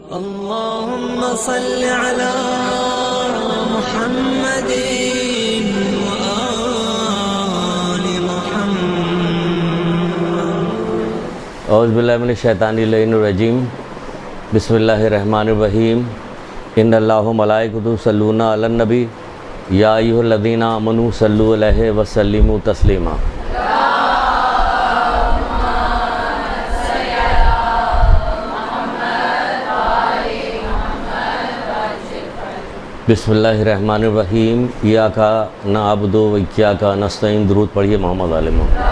اللهم صل على محمد وآل محمد. اعوذ باللہ من الشیطان الرجیم. بسم اللہ الرحمن الرحیم. ان اللہ و ملائکتہ یصلون علی النبی یا ایھا الذین آمنوا صلوا علیہ وسلموا تسلیما. بسم اللہ الرحمن الرحیم. ایاک نعبد و ایاک نستعین. درود پڑھیے محمد علیہ محمد.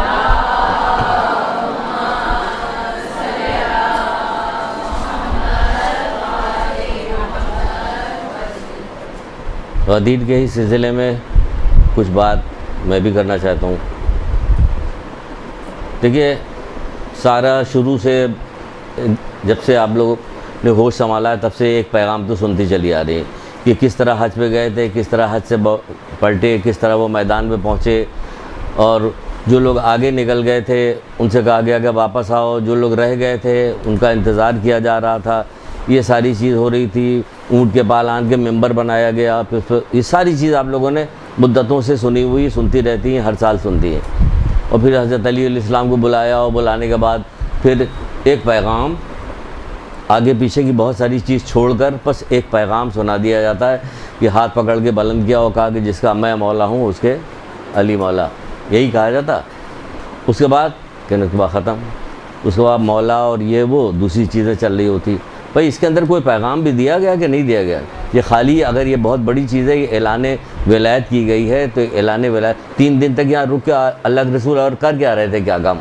غدیر کے ہی سلسلے میں کچھ بات میں بھی کرنا چاہتا ہوں. دیکھیے، سارا شروع سے جب سے آپ لوگوں نے ہوش سنبھالا ہے تب سے ایک پیغام تو سنتی چلی آ رہی ہے کہ کس طرح حج پہ گئے تھے، کس طرح حج سے پلٹے، کس طرح وہ میدان پہ پہنچے، اور جو لوگ آگے نکل گئے تھے ان سے کہا گیا کہ واپس آؤ، جو لوگ رہ گئے تھے ان کا انتظار کیا جا رہا تھا. یہ ساری چیز ہو رہی تھی. اونٹ کے پالان کے ممبر بنایا گیا. پھر یہ ساری چیز آپ لوگوں نے مدتوں سے سنی ہوئی، سنتی رہتی ہیں، ہر سال سنتی ہیں. اور پھر حضرت علی علیہ السلام کو بلایا، اور بلانے کے بعد پھر ایک پیغام، آگے پیچھے کی بہت ساری چیز چھوڑ کر بس ایک پیغام سنا دیا جاتا ہے کہ ہاتھ پکڑ کے بلند کیا اور کہا کہ جس کا میں مولا ہوں اس کے علی مولا. یہی کہا جاتا. اس کے بعد کہنے کے بعد ختم. اس کے بعد مولا اور یہ وہ دوسری چیزیں چل رہی ہوتی. بھائی اس کے اندر کوئی پیغام بھی دیا گیا کہ نہیں دیا گیا؟ یہ خالی اگر یہ بہت بڑی چیز ہے، یہ اعلان ولایت کی گئی ہے، تو اعلان ولایت 3 دن تک یہاں رک کے اللہ کے رسول اور کر کیا رہے تھے، کیا کام؟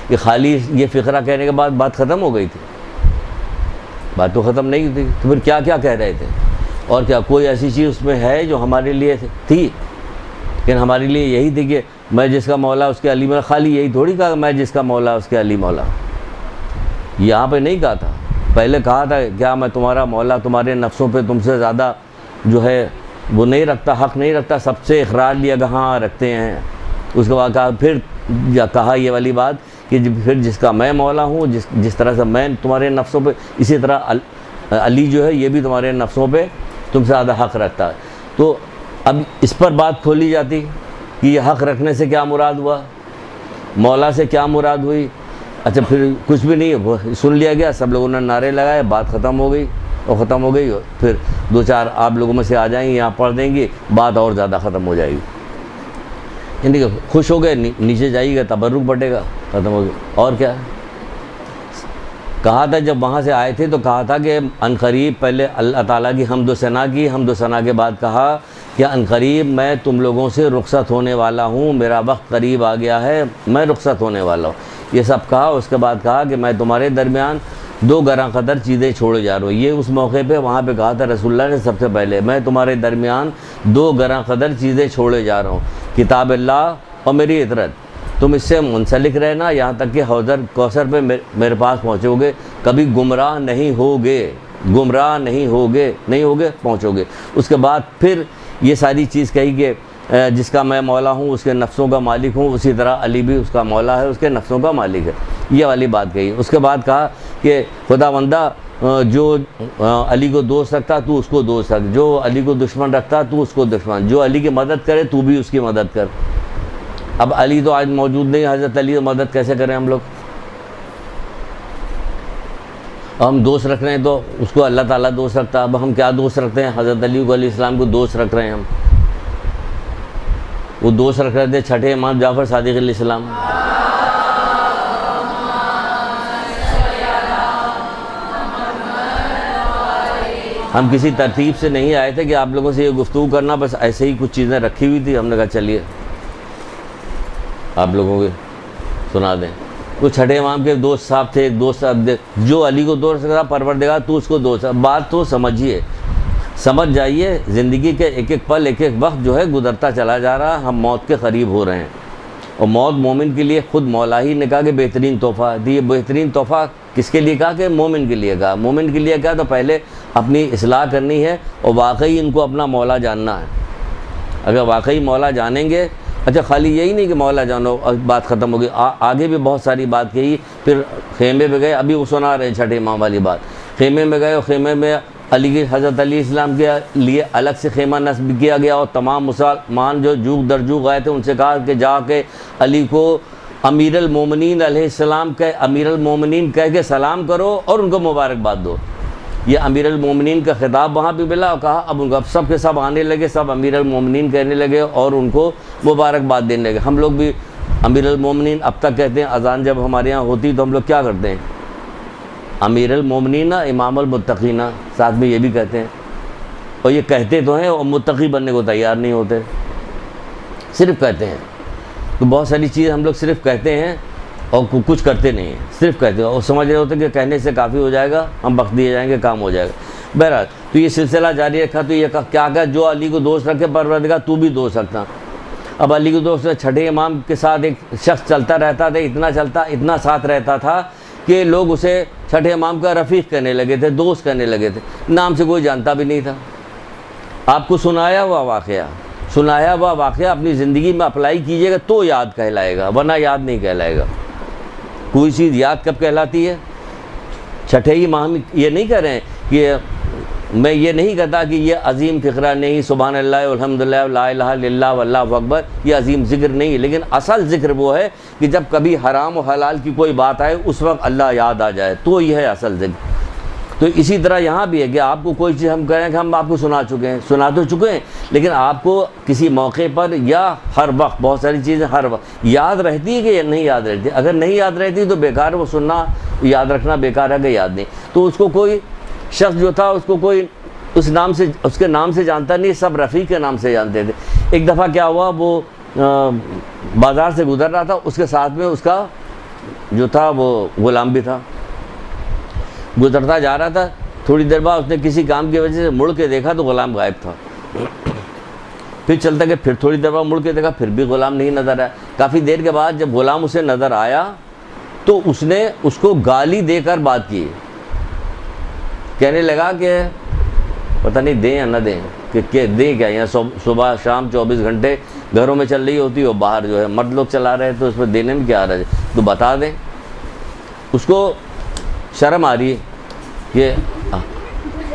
یہ خالی یہ فقرہ کہنے کے بعد بات ختم ہو گئی تھی؟ بات تو ختم نہیں تھی. تو پھر کیا کیا کہہ رہے تھے؟ اور کیا کوئی ایسی چیز اس میں ہے جو ہمارے لیے تھی؟ لیکن ہمارے لیے یہی تھی کہ میں جس کا مولا اس کے علی مولا. خالی یہی تھوڑی کہا میں جس کا مولا اس کے علی مولا. یہاں پہ نہیں کہا تھا. پہلے کہا تھا کیا میں تمہارا مولا تمہارے نفسوں پہ تم سے زیادہ جو ہے وہ نہیں رکھتا، حق نہیں رکھتا؟ سب سے اقرار لیا کہ ہاں رکھتے ہیں. اس کے بعد کہا پھر کہا یہ والی بات کہ پھر جس کا میں مولا ہوں، جس طرح سے میں تمہارے نفسوں پہ، اسی طرح علی جو ہے یہ بھی تمہارے نفسوں پہ تم سے زیادہ حق رکھتا ہے. تو اب اس پر بات کھولی جاتی کہ یہ حق رکھنے سے کیا مراد ہوا، مولا سے کیا مراد ہوئی. اچھا پھر کچھ بھی نہیں، وہ سن لیا گیا، سب لوگوں نے نعرے لگائے، بات ختم ہو گئی. اور ختم ہو گئی، پھر 2-4 آپ لوگوں میں سے آ جائیں گے، یہاں پڑھ دیں گے، بات اور زیادہ ختم ہو جائے گی. یعنی کہ خوش ہو گئے، نیچے جائیے گا، تبرک بٹے گا، ختم ہو گیا. اور کیا کہا تھا جب وہاں سے آئے تھے؟ تو کہا تھا کہ عنقریب پہلے اللہ تعالیٰ کی حمد و ثنا کی. حمد و ثنا کے بعد کہا کہ عنقریب میں تم لوگوں سے رخصت ہونے والا ہوں، میرا وقت قریب آ گیا ہے، میں رخصت ہونے والا ہوں. یہ سب کہا. اس کے بعد کہا کہ میں تمہارے درمیان 2 گراں قدر چیزیں چھوڑے جا رہا ہوں. یہ اس موقع پہ وہاں پہ کہا تھا رسول اللہ نے سب سے پہلے، میں تمہارے درمیان 2 گراں قدر چیزیں چھوڑے جا رہا ہوں، کتاب اللہ اور میری اطرت. تم اس سے منسلک رہنا یہاں تک کہ حوض کوثر پہ میرے پاس پہنچو گے، کبھی گمراہ نہیں ہوگے، گمراہ نہیں ہوگے پہنچو گے. اس کے بعد پھر یہ ساری چیز کہی کہ جس کا میں مولا ہوں اس کے نفسوں کا مالک ہوں، اسی طرح علی بھی اس کا مولا ہے، اس کے نفسوں کا مالک ہے. یہ والی بات کہی. اس کے بعد کہا کہ خدا بندہ جو علی کو دوست رکھتا تو اس کو دوست رکھ، جو علی کو دشمن رکھتا تو اس کو دشمن، جو علی کی مدد کرے تو بھی اس کی مدد کر. اب علی تو آج موجود نہیں، حضرت علی کی مدد کیسے کریں ہم لوگ؟ ہم دوست رکھ رہے ہیں تو اس کو اللہ تعالیٰ دوست رکھتا. اب ہم کیا دوست رکھتے ہیں؟ حضرت علی علیہ السلام کو دوست رکھ رہے ہیں ہم. وہ دوست رکھ رہے تھے چھٹے امام جعفر صادق علیہ السلام. ہم کسی ترتیب سے نہیں آئے تھے کہ آپ لوگوں سے یہ گفتگو کرنا، بس ایسے ہی کچھ چیزیں رکھی ہوئی تھی. ہم نے کہا چلیے آپ لوگوں کے سنا دیں. وہ چھٹے امام کے دوست صاحب تھے. ایک دوست صاحب جو علی کو دوست رکھتا، پروردگار تو اس کو دوست. بات تو سمجھیے، سمجھ جائیے. زندگی کے ایک ایک پل، ایک ایک وقت جو ہے گزرتا چلا جا رہا. ہم موت کے قریب ہو رہے ہیں، اور موت مومن کے لیے خود مولا ہی نے کہا کہ بہترین تحفہ ہے. یہ بہترین تحفہ کس کے لیے کہا؟ کہ مومن کے لیے کہا. مومن کے لیے کہا تو پہلے اپنی اصلاح کرنی ہے اور واقعی ان کو اپنا مولا جاننا ہے. اگر واقعی مولا جانیں گے، اچھا خالی یہی نہیں کہ مولا جانو بات ختم ہو گئی، آگے بھی بہت ساری بات کہی. پھر خیمے پہ گئے، ابھی وہ سنا رہے چھٹے امام والی بات خیمے میں گئے اور خیمے میں علی کے حضرت علی السلام کے لیے الگ سے خیمہ نصب کیا گیا اور تمام مسلمان جو جوگ در جوگ آئے تھے ان سے کہا کہ جا کے علی کو امیر المومنین علیہ السلام امیر المومنین کہہ کے سلام کرو اور ان کو مبارکباد دو۔ یہ امیر المومنین کا خطاب وہاں بھی ملا اور کہا اب ان کو اب سب کے سب آنے لگے، سب امیر المومنین کہنے لگے اور ان کو مبارکباد دینے لگے۔ ہم لوگ بھی امیر المومنین اب تک کہتے ہیں، اذان جب ہمارے یہاں ہوتی تو ہم لوگ کیا کرتے ہیں؟ امیر المومنین امام المتقین، ساتھ میں یہ بھی کہتے ہیں، اور یہ کہتے تو ہیں اور متقی بننے کو تیار نہیں ہوتے، صرف کہتے ہیں۔ تو بہت ساری چیزیں ہم لوگ صرف کہتے ہیں اور کچھ کرتے نہیں ہیں، صرف کہتے ہیں اور سمجھ رہے ہوتے ہیں کہ کہنے سے کافی ہو جائے گا، ہم بخش دیے جائیں گے، کام ہو جائے گا۔ بہرحال تو یہ سلسلہ جاری رکھا، تو یہ کیا کہا جو علی کو دوست رکھے پروردگار تو بھی دوست رکھتا۔ اب علی کو دوست چھٹے امام کے ساتھ ایک شخص چلتا رہتا تھا، اتنا ساتھ رہتا تھا کہ لوگ اسے چھٹے امام کا رفیق کہنے لگے تھے، دوست کہنے لگے تھے، نام سے کوئی جانتا بھی نہیں تھا۔ آپ کو سنایا ہوا واقعہ اپنی زندگی میں اپلائی کیجئے گا تو یاد کہلائے گا، ورنہ یاد نہیں کہلائے گا۔ کوئی چیز یاد کب کہلاتی ہے؟ چھٹے امام یہ نہیں کہہ رہے ہیں کہ میں یہ نہیں کہتا کہ یہ عظیم فقرہ نہیں، سبحان اللہ الحمدللہ لا الہ الا اللہ واللہ اکبر، یہ عظیم ذکر نہیں، لیکن اصل ذکر وہ ہے کہ جب کبھی حرام و حلال کی کوئی بات آئے اس وقت اللہ یاد آ جائے، تو یہ ہے اصل ذکر۔ تو اسی طرح یہاں بھی ہے کہ آپ کو کوئی چیز ہم کہہ رہے ہیں کہ ہم آپ کو سنا تو چکے ہیں، لیکن آپ کو کسی موقع پر یا ہر وقت بہت ساری چیزیں ہر وقت یاد رہتی ہے کہ نہیں یاد رہتی؟ اگر نہیں یاد رہتی تو بیکار، وہ سننا یاد رکھنا بیکار ہے کہ یاد نہیں۔ تو اس کو کوئی شخص جو تھا اس کو کوئی اس کے نام سے جانتا نہیں، سب رفیق کے نام سے جانتے تھے۔ ایک دفعہ کیا ہوا، وہ بازار سے گزر رہا تھا، اس کے ساتھ میں اس کا جو تھا وہ غلام بھی تھا، گزرتا جا رہا تھا، تھوڑی دیر بعد اس نے کسی کام کی وجہ سے مڑ کے دیکھا تو غلام غائب تھا۔ پھر چلتا کہ پھر تھوڑی دیر بعد مڑ کے دیکھا، پھر بھی غلام نہیں نظر آیا۔ کافی دیر کے بعد جب غلام اسے نظر آیا تو اس نے اس کو گالی دے کر بات کی، کہنے لگا کہ پتہ نہیں دیں یا نہ دیں، کہ دیں کیا، یہاں صبح شام 24 گھنٹے گھروں میں چل رہی ہوتی اور باہر جو ہے مرد لوگ چلا رہے تو اس میں دینے میں کیا آ رہا ہے، تو بتا دیں۔ اس کو شرم آ رہی ہے کہ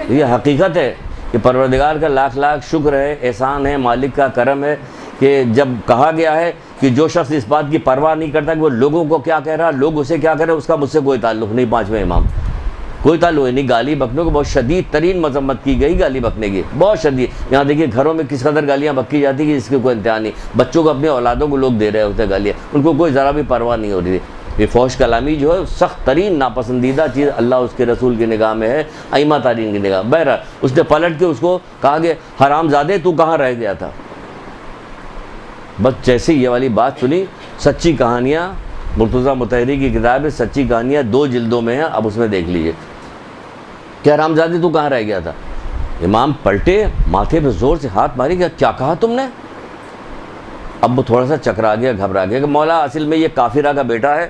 یہ حقیقت ہے کہ پروردگار کا لاکھ لاکھ شکر ہے، احسان ہے، مالک کا کرم ہے کہ جب کہا گیا ہے کہ جو شخص اس بات کی پرواہ نہیں کرتا کہ وہ لوگوں کو کیا کہہ رہا، لوگ اسے کیا کہہ رہے، اس کا مجھ سے کوئی تعلق نہیں۔ پانچویں امام کوئی تعلق نہیں۔ گالی بکنے کو بہت شدید ترین مذمت کی گئی، گالی بکنے کی بہت شدید۔ یہاں دیکھیے گھروں میں کس قدر گالیاں بکی جاتی کہ اس کی کوئی انتہا نہیں۔ بچوں کو اپنے اولادوں کو لوگ دے رہے ہوتے گالیاں، ان کو کوئی ذرا بھی پرواہ نہیں ہو رہی تھی۔ یہ فحش کلامی جو ہے سخت ترین ناپسندیدہ چیز اللہ اس کے رسول کی نگاہ میں ہے، ائمہ تارین کی نگاہ۔ بہرحال اس نے پلٹ کے اس کو کہا کہ حرام زادے تو کہاں رہ گیا تھا؟ بس جیسے یہ والی بات سنی، سچی کہانیاں، مرتضیٰ مطہری کی کتاب ہے سچی کہانیاں، 2 جلدوں میں ہیں، اب اس میں دیکھ لیجئے کہ حرام زادے تو کہاں رہ گیا تھا۔ امام پلٹے، ماتھے پہ زور سے ہاتھ ماری، کیا کہا تم نے؟ اب وہ تھوڑا سا چکرا گیا، گھبرا گیا کہ مولا اصل میں یہ کافرہ کا بیٹا ہے،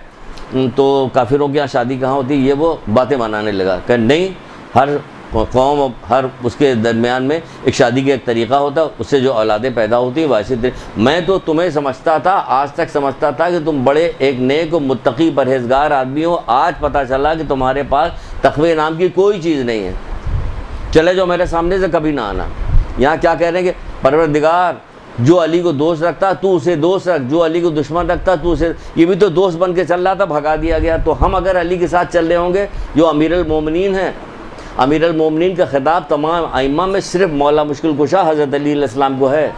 تو کافروں کے یہاں شادی کہاں ہوتی، یہ وہ باتیں بنانے لگا کہ نہیں، ہر قوم ہر اس کے درمیان میں ایک شادی کا ایک طریقہ ہوتا ہے، اس سے جو اولادیں پیدا ہوتی ہیں ویسے میں تو تمہیں سمجھتا تھا، آج تک سمجھتا تھا کہ تم بڑے ایک نیک و متقی پرہیزگار آدمی ہو، آج پتہ چلا کہ تمہارے پاس تقوی نام کی کوئی چیز نہیں ہے، چلے جو میرے سامنے سے کبھی نہ آنا۔ یہاں کیا کہہ رہے ہیں کہ پروردگار جو علی کو دوست رکھتا تو اسے دوست رکھ، جو علی کو دشمن رکھتا تو اسے، یہ بھی تو دوست بن کے چل رہا تھا، بھگا دیا گیا۔ تو ہم اگر علی کے ساتھ چل رہے ہوں گے جو امیر المومنین ہیں، امیر المومنین کا خطاب تمام ائمہ میں صرف مولا مشکل کشا حضرت علی علیہ السلام کو ہے۔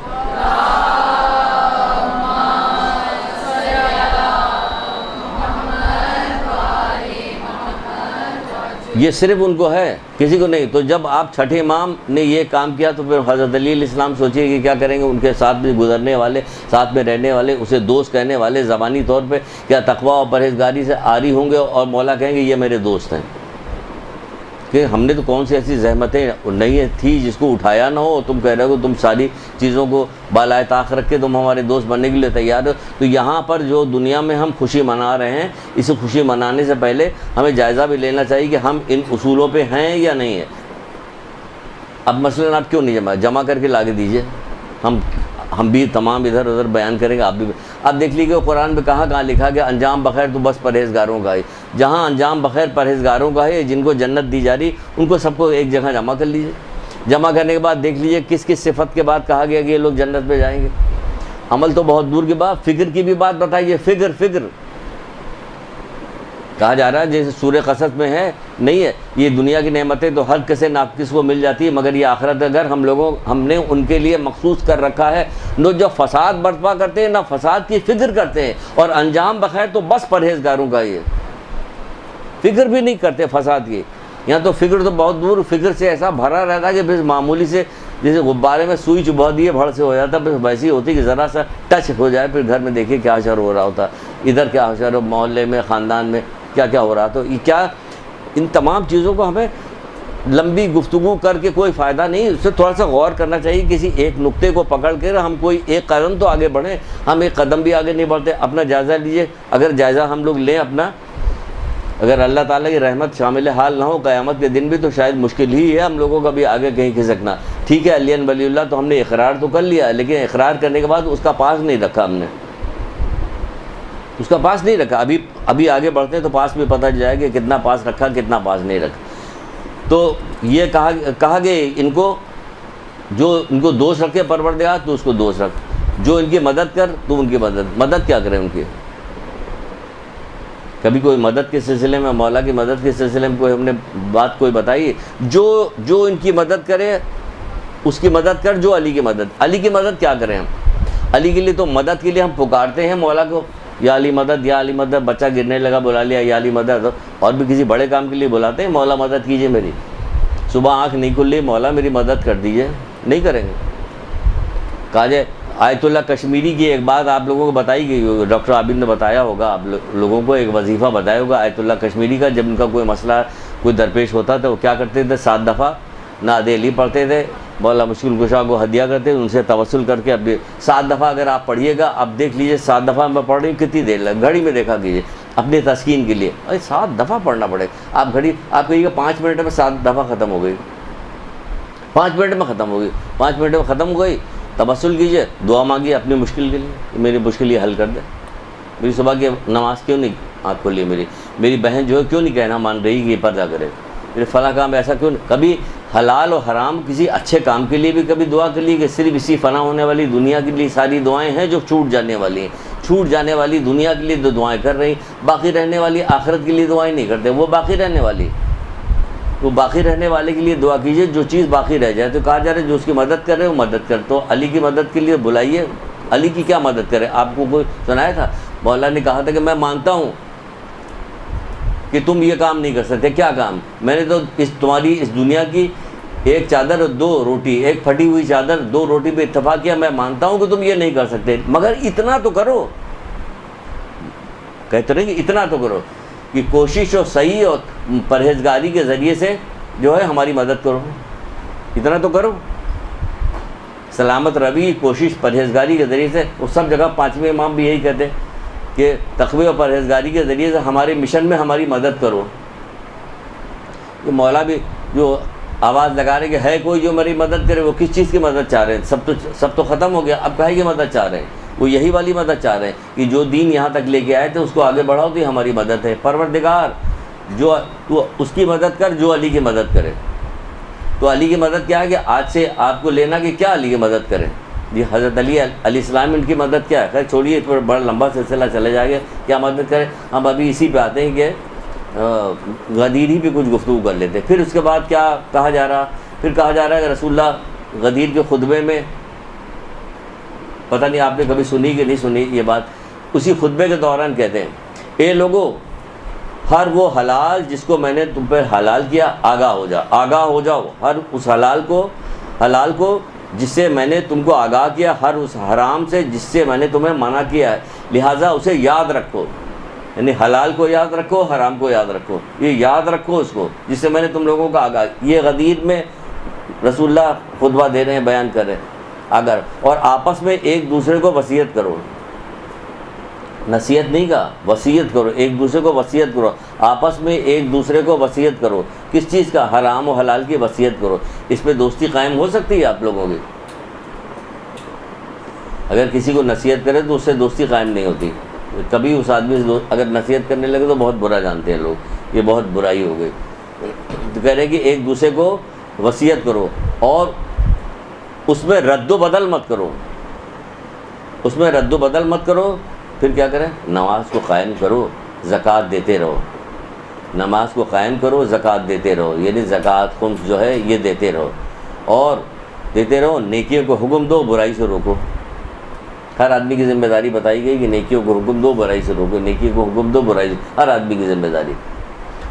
یہ صرف ان کو ہے، کسی کو نہیں۔ تو جب آپ چھٹے امام نے یہ کام کیا تو پھر حضرت علی علیہ السلام سوچیے کہ کیا کریں گے، ان کے ساتھ میں گزرنے والے، ساتھ میں رہنے والے، اسے دوست کہنے والے زبانی طور پہ کیا تقویٰ اور پرہیزگاری سے عاری ہوں گے اور مولا کہیں گے یہ میرے دوست ہیں، کہ ہم نے تو کون سی ایسی زحمتیں نہیں تھی جس کو اٹھایا نہ ہو، تم کہہ رہے ہو تم ساری چیزوں کو بالائے طاق رکھ کے تم ہمارے دوست بننے کے لیے تیار ہو۔ تو یہاں پر جو دنیا میں ہم خوشی منا رہے ہیں، اس خوشی منانے سے پہلے ہمیں جائزہ بھی لینا چاہیے کہ ہم ان اصولوں پہ ہیں یا نہیں ہیں۔ اب مثلاً آپ کیوں نہیں جمع کر کے لا کے دیجئے، ہم بھی تمام ادھر ادھر بیان کریں گے، آپ بھی۔ اب دیکھ لیجیے قرآن میں کہاں لکھا گیا انجام بخیر تو بس پرہیزگاروں کا ہی۔ جہاں انجام بخیر پرہیزگاروں کا ہے، جن کو جنت دی جا رہی، ان کو سب کو ایک جگہ جمع کر لیجئے۔ جمع کرنے کے بعد دیکھ لیجئے کس کس صفت کے بعد کہا گیا کہ یہ لوگ جنت میں جائیں گے۔ عمل تو بہت دور کی بات، فکر کی بھی بات بتائیے۔ فکر کہا جا رہا ہے جیسے سورہ قصص میں ہے، نہیں ہے، یہ دنیا کی نعمتیں تو ہر کسی ناقص کو مل جاتی ہے، مگر یہ آخرت اگر ہم نے ان کے لیے مخصوص کر رکھا ہے، نہ جو فساد برپا کرتے ہیں نہ فساد کی فکر کرتے ہیں، اور انجام بخیر تو بس پرہیزگاروں کا یہ فکر بھی نہیں کرتے فساد کی۔ یہاں تو فکر تو بہت دور، فکر سے ایسا بھرا رہتا ہے کہ بس معمولی سے جیسے غبارے میں سوئی چبھا دیے بھڑ سے ہو جاتا، بس ویسی ہوتی کہ ذرا سا ٹچ ہو جائے، پھر گھر میں دیکھیے کیا شر ہو رہا ہوتا، ادھر کیا شر ہو، محلے میں، خاندان میں کیا کیا ہو رہا۔ تو یہ کیا، ان تمام چیزوں کو ہمیں لمبی گفتگو کر کے کوئی فائدہ نہیں، اس سے تھوڑا سا غور کرنا چاہیے، کسی ایک نقطے کو پکڑ کر ہم کوئی ایک قدم تو آگے بڑھیں۔ ہم ایک قدم بھی آگے نہیں بڑھتے۔ اپنا جائزہ لیجئے، اگر جائزہ ہم لوگ لیں اپنا، اگر اللہ تعالیٰ کی رحمت شامل حال نہ ہو قیامت کے دن بھی، تو شاید مشکل ہی ہے ہم لوگوں کا بھی آگے کہیں کھسکنا۔ ٹھیک ہے، علی ولی اللہ تو ہم نے اقرار تو کر لیا، لیکن اقرار کرنے کے بعد اس کا پاس نہیں رکھا، ہم نے اس کا پاس نہیں رکھا۔ ابھی آگے بڑھتے ہیں تو پاس بھی پتہ جائے کہ کتنا پاس رکھا، کتنا پاس نہیں رکھا۔ تو یہ کہا کہ ان کو جو ان کو دوست رکھے پروردگار، تو اس کو دوست رکھ، جو ان کی مدد کر تو ان کی مدد کیا کریں ان کی۔ کبھی کوئی مدد کے سلسلے میں، مولا کی مدد کے سلسلے میں کوئی ہم نے بات کوئی بتائی؟ جو ان کی مدد کرے اس کی مدد کر، جو علی کی مدد کیا کریں ہم؟ علی کے لیے تو مدد کے لیے ہم پکارتے ہیں مولا کو، یا علی مدد، یا علی مدد، بچہ گرنے لگا بلا لیا یا علی مدد، اور بھی کسی بڑے کام کے لیے بلاتے ہیں مولا مدد کیجئے میری۔ صبح آنکھ نہیں کھل رہی، مولا میری مدد کر دیجئے، نہیں کریں گے۔ کہا جائے آیت اللہ کشمیری کی ایک بات آپ لوگوں کو بتائی گئی، ڈاکٹر عابد نے بتایا ہوگا آپ لوگوں کو، ایک وظیفہ بتایا ہوگا آیت اللہ کشمیری کا۔ جب ان کا کوئی مسئلہ کوئی درپیش ہوتا تھا، وہ کیا کرتے تھے؟ 7 دفعہ نعت علی پڑھتے تھے، مولا مشکل کشا کو ہدیہ کرتے، ان سے توسل کر کے اپنے 7 دفعہ اگر آپ پڑھیے گا، اب دیکھ لیجئے 7 دفعہ میں پڑھ رہی ہوں کتنی دیر لگ، گھڑی میں دیکھا کیجیے اپنے تسکین کے لیے، 7 دفعہ پڑھنا پڑے گا۔ آپ گھڑی آپ کہیے گا 5 منٹ میں 7 دفعہ ختم ہو گئی، 5 منٹ میں ختم ہو گئی، 5 منٹ میں ختم ہو گئی۔ توسل کیجئے، دعا مانگیے اپنی مشکل کے لیے، میری مشکل یہ حل کر دے، میری صبح کی نماز کیوں نہیں آنکھ کھلی، میری بہن جو ہے کیوں نہیں کہنا مان رہی کہ یہ پردہ کرے، میرے فلاں کام ایسا کیوں نہیں۔ کبھی حلال و حرام کسی اچھے کام کے لیے بھی کبھی دعا کر لی، کہ صرف اسی فنا ہونے والی دنیا کے لیے ساری دعائیں ہیں جو چھوٹ جانے والی ہیں، چھوٹ جانے والی دنیا کے لیے تو دعائیں کر رہی، باقی رہنے والی آخرت کے لیے دعائیں نہیں کرتے، وہ باقی رہنے والی، وہ باقی رہنے والے کے لیے دعا کیجئے، جو چیز باقی رہ جائے۔ تو کہا جا رہا ہے جو اس کی مدد کر رہے وہ مدد کر، تو علی کی مدد کے لیے بلائیے، علی کی کیا مدد کرے؟ آپ کو کوئی سنایا تھا؟ مولا نے کہا تھا کہ میں مانتا ہوں کہ تم یہ کام نہیں کر سکتے۔ کیا کام؟ میں نے تو تمہاری اس دنیا کی ایک چادر اور 2 روٹی، ایک پھٹی ہوئی چادر 2 روٹی پہ اتفاق کیا، میں مانتا ہوں کہ تم یہ نہیں کر سکتے، مگر اتنا تو کرو، کہتے رہے کہ اتنا تو کرو کہ کوشش اور صحیح اور پرہیزگاری کے ذریعے سے جو ہے ہماری مدد کرو، اتنا تو کرو۔ سلامت روی، کوشش، پرہیزگاری کے ذریعے سے، وہ سب جگہ 5ویں امام بھی یہی کہتے ہیں کہ تقوی اور پرہیزگاری کے ذریعے سے ہمارے مشن میں ہماری مدد کرو۔ یہ مولا بھی جو آواز لگا رہے کہ ہے کوئی جو میری مدد کرے، وہ کس چیز کی مدد چاہ رہے ہیں؟ سب تو ختم ہو گیا، اب کہے کی مدد چاہ رہے ہیں؟ وہ یہی والی مدد چاہ رہے ہیں کہ جو دین یہاں تک لے کے آئے تھے اس کو آگے بڑھاؤ، تو یہ ہماری مدد ہے۔ پروردگار جو تو اس کی مدد کر جو علی کی مدد کرے۔ تو علی کی مدد کیا ہے کہ آج سے آپ کو لینا کہ کیا علی کی مدد کریں؟ جی حضرت علیہ السلام، ان کی مدد کیا ہے؟ خیر چھوڑیے، اس پر بڑا لمبا سلسلہ چلے جائے گا، کیا مدد کریں؟ ہم ابھی اسی پہ آتے ہیں کہ غدیر ہی پہ کچھ گفتگو کر لیتے ہیں۔ پھر اس کے بعد کیا کہا جا رہا؟ پھر کہا جا رہا ہے کہ رسول اللہ غدیر کے خطبے میں، پتہ نہیں آپ نے کبھی سنی کہ نہیں سنی یہ بات، اسی خطبے کے دوران کہتے ہیں، اے لوگو، ہر وہ حلال جس کو میں نے تم پہ حلال کیا آگاہ ہو جاؤ، ہر اس حلال کو جس سے میں نے تم کو آگاہ کیا، ہر اس حرام سے جس سے میں نے تمہیں منع کیا ہے، لہٰذا اسے یاد رکھو۔ یعنی حلال کو یاد رکھو، حرام کو یاد رکھو، یہ یاد رکھو اس کو جس سے میں نے تم لوگوں کو آگاہ۔ یہ غدیر میں رسول اللہ خطبہ دے رہے ہیں، بیان کر رہے ہیں اگر، اور آپس میں ایک دوسرے کو وصیت کرو، نصیحت نہیں کہا، وصیت کرو، ایک دوسرے کو وصیت کرو، آپس میں ایک دوسرے کو وصیت کرو۔ کس چیز کا؟ حرام و حلال کی وصیت کرو۔ اس پہ دوستی قائم ہو سکتی ہے آپ لوگوں کی؟ اگر کسی کو نصیحت کرے تو اس سے دوستی قائم نہیں ہوتی، کبھی اس آدمی سے اگر نصیحت کرنے لگے تو بہت برا جانتے ہیں لوگ، یہ بہت برائی ہو گئی. تو کہہ رہے کہ ایک دوسرے کو وصیت کرو اور اس میں رد و بدل مت کرو، اس میں رد و بدل مت کرو. پھر کیا کریں؟ نماز کو قائم کرو، زکوٰۃ دیتے رہو. نماز کو قائم کرو، زکوٰۃ دیتے رہو، یعنی زکوٰۃ خمس جو ہے یہ دیتے رہو اور دیتے رہو. نیکیوں کو حکم دو، برائی سے روکو. ہر آدمی کی ذمہ داری بتائی گئی کہ نیکیوں کو حکم دو، برائی سے روکو. نیکیوں کو حکم دو، برائی سے، ہر آدمی کی ذمہ داری.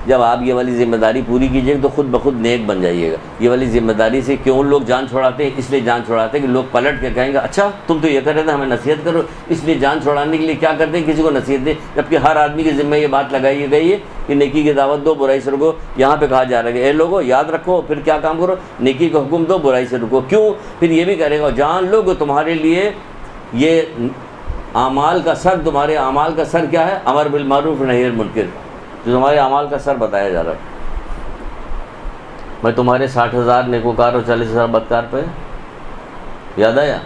جب آپ یہ والی ذمہ داری پوری کیجیے گا تو خود بخود نیک بن جائیے گا. یہ والی ذمہ داری سے کیوں لوگ جان چھوڑاتے ہیں؟ اس لیے جان چھوڑاتے ہیں کہ لوگ پلٹ کے کہیں گے اچھا تم تو یہ کر رہے تھے، ہمیں نصیحت کرو. اس لیے جان چھوڑانے کے لیے کیا کرتے ہیں؟ کسی کو نصیحت دیں، جبکہ ہر آدمی کے ذمہ یہ بات لگائی گئی ہے کہ نیکی کی دعوت دو، برائی سے رکو. یہاں پہ کہا جا رہا ہے کہ اے لوگوں یاد رکھو، پھر کیا کام کرو؟ نیکی کا حکم دو، برائی سے رکو. کیوں؟ پھر یہ بھی کرے گا جان لو کہ تمہارے لیے یہ اعمال کا سر، تمہارے اعمال کا سر کیا ہے؟ امر بالمعروف نہی عن المنکر. جو تمہارے اعمال کا سر بتایا جا رہا ہے. میں تمہارے 60,000 نیکوکار اور 40,000 بدکار پہ یاد آیا؟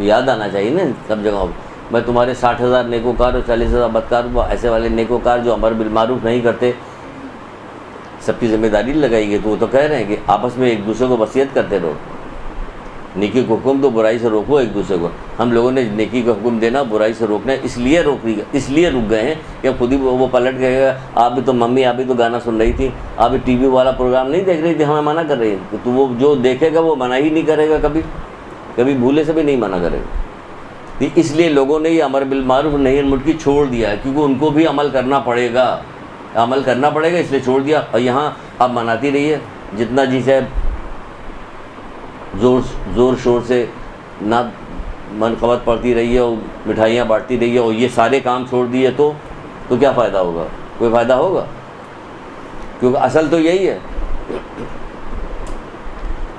یاد آنا چاہیے نا سب جگہوں. میں تمہارے 60,000 نیکوکار اور 40,000 بدکار، وہ ایسے والے نیکوکار جو امر بالمعروف نہیں کرتے. سب کی ذمہ داری لگائی گئی. تو وہ تو کہہ رہے ہیں کہ آپس میں ایک دوسرے کو وصیت کرتے رہو، نیکی کو حکم دو، برائی سے روکو ایک دوسرے کو. ہم لوگوں نے نیکی کا حکم دینا، برائی سے روکنا اس لیے رک گئے ہیں کہ خود ہی وہ پلٹ گئے گا. آپ بھی تو ممی، آپ بھی تو گانا سن رہی تھی، آپ بھی ٹی وی والا پروگرام نہیں دیکھ رہی تھی، ہمیں منع کر رہی ہے. تو وہ جو دیکھے گا وہ منع ہی نہیں کرے گا، کبھی بھولے سے بھی نہیں منع کرے گا. اس لیے لوگوں نے یہ امر بالمعروف نہی عن المنکر چھوڑ دیا ہے، کیونکہ ان کو بھی عمل کرنا پڑے گا، اس لیے چھوڑ دیا. اور یہاں اب مناتی رہی ہے جتنا جی سے زور شور سے نہ منقبت پڑتی رہی ہے اور مٹھائیاں بانٹتی رہی ہے اور یہ سارے کام چھوڑ دیے تو کیا فائدہ ہوگا؟ کوئی فائدہ ہوگا؟ کیونکہ اصل تو یہی ہے.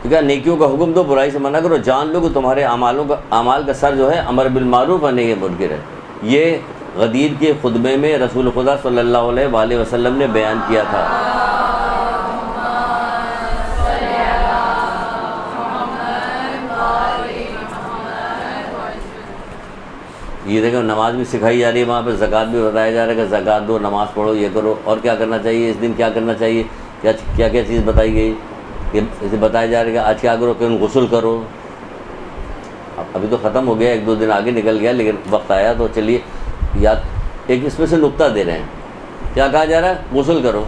ٹھیک ہے، نیکیوں کا حکم دو، برائی سے منع کرو. جان لو کہ تمہارے اعمال کا سر جو ہے امر بالمعروف اور نہی عن المنکر ہے. یہ غدیر کے خطبے میں رسول خدا صلی اللہ علیہ وآلہ وسلم نے بیان کیا تھا. یہ دیکھو نماز بھی سکھائی جا رہی ہے، وہاں پہ زکوٰۃ بھی بتایا جا رہا ہے کہ زکوٰۃ دو، نماز پڑھو، یہ کرو. اور کیا کرنا چاہیے اس دن؟ کیا کرنا چاہیے؟ کیا چیز بتائی گئی؟ اسے بتایا جا رہا ہے کہ آج کیا کرو کہ غسل کرو. ابھی تو ختم ہو گیا، 1-2 دن آگے نکل گیا، لیکن وقت آیا تو چلیے یاد ایک اس میں سے نقطہ دے رہے ہیں. کیا کہا جا رہا ہے؟ غسل کرو.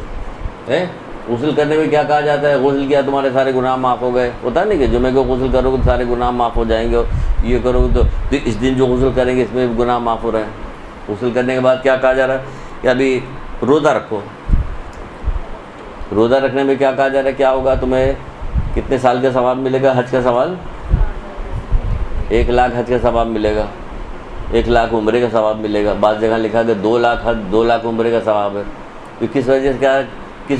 غسل کرنے میں کیا کہا جاتا ہے؟ غسل کیا تمہارے سارے گناہ معاف ہو گئے. ہوتا نہیں کہ جمعے کو غسل کرو گے تو سارے گناہ معاف ہو جائیں گے، یہ کرو گے تو اس دن جو غسل کریں گے اس میں بھی گناہ معاف ہو رہے ہیں. غسل کرنے کے بعد کیا کہا جا رہا ہے کہ ابھی روزہ رکھو. روزہ رکھنے میں کیا کہا جا رہا ہے؟ کیا ہوگا تمہیں؟ کتنے سال کا ثواب ملے گا؟ حج کا سوال 1 لاکھ حج کا ثواب ملے گا، 1 لاکھ عمرے کا ثواب ملے گا. بعض جگہ لکھا کہ 2 لاکھ حج، 2 لاکھ عمرے کا ثواب ہے. تو کس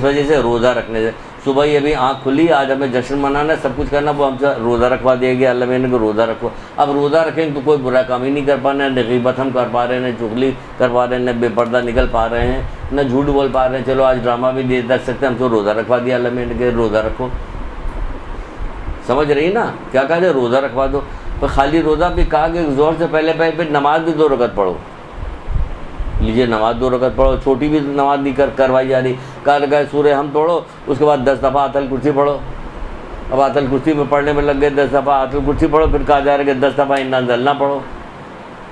وجہ سے؟ روزہ رکھنے سے. صبح ہی ابھی آنکھ کھلی، آج ہمیں جشن منانا ہے، سب کچھ کرنا، وہ ہم سے روزہ رکھوا دیا گیا اللہ نے کہ روزہ رکھو. اب روزہ رکھیں تو کوئی برا کام ہی نہیں کر پا رہے ہیں، نہ غیبت ہم کر پا رہے ہیں، نہ چغلی کر پا رہے ہیں، نہ بے پردہ نکل پا رہے ہیں، نہ جھوٹ بول پا رہے ہیں. چلو آج ڈرامہ بھی دیکھ سکتے ہیں، ہم سے روزہ رکھوا دیا اللہ نے کہ روزہ رکھو. سمجھ رہی نا کیا کہا جائے؟ روزہ رکھوا دو. تو خالی روزہ بھی کہا کہ زور سے پہلے پھر نماز بھی 2 رکعت پڑھو. لیجیے نماز 2 رکعت پڑھو. چھوٹی بھی نماز نہیں کروائی جا رہی. کہا لگا سورہ ہم توڑو، اس کے بعد 10 دفعہ آیت الکرسی پڑھو. اب آیت الکرسی میں پڑھنے میں لگ گئے 10 دفعہ آیت الکرسی پڑھو. پھر کہا جا رہا ہے کہ 10 دفعہ انا انزلنا پڑھو.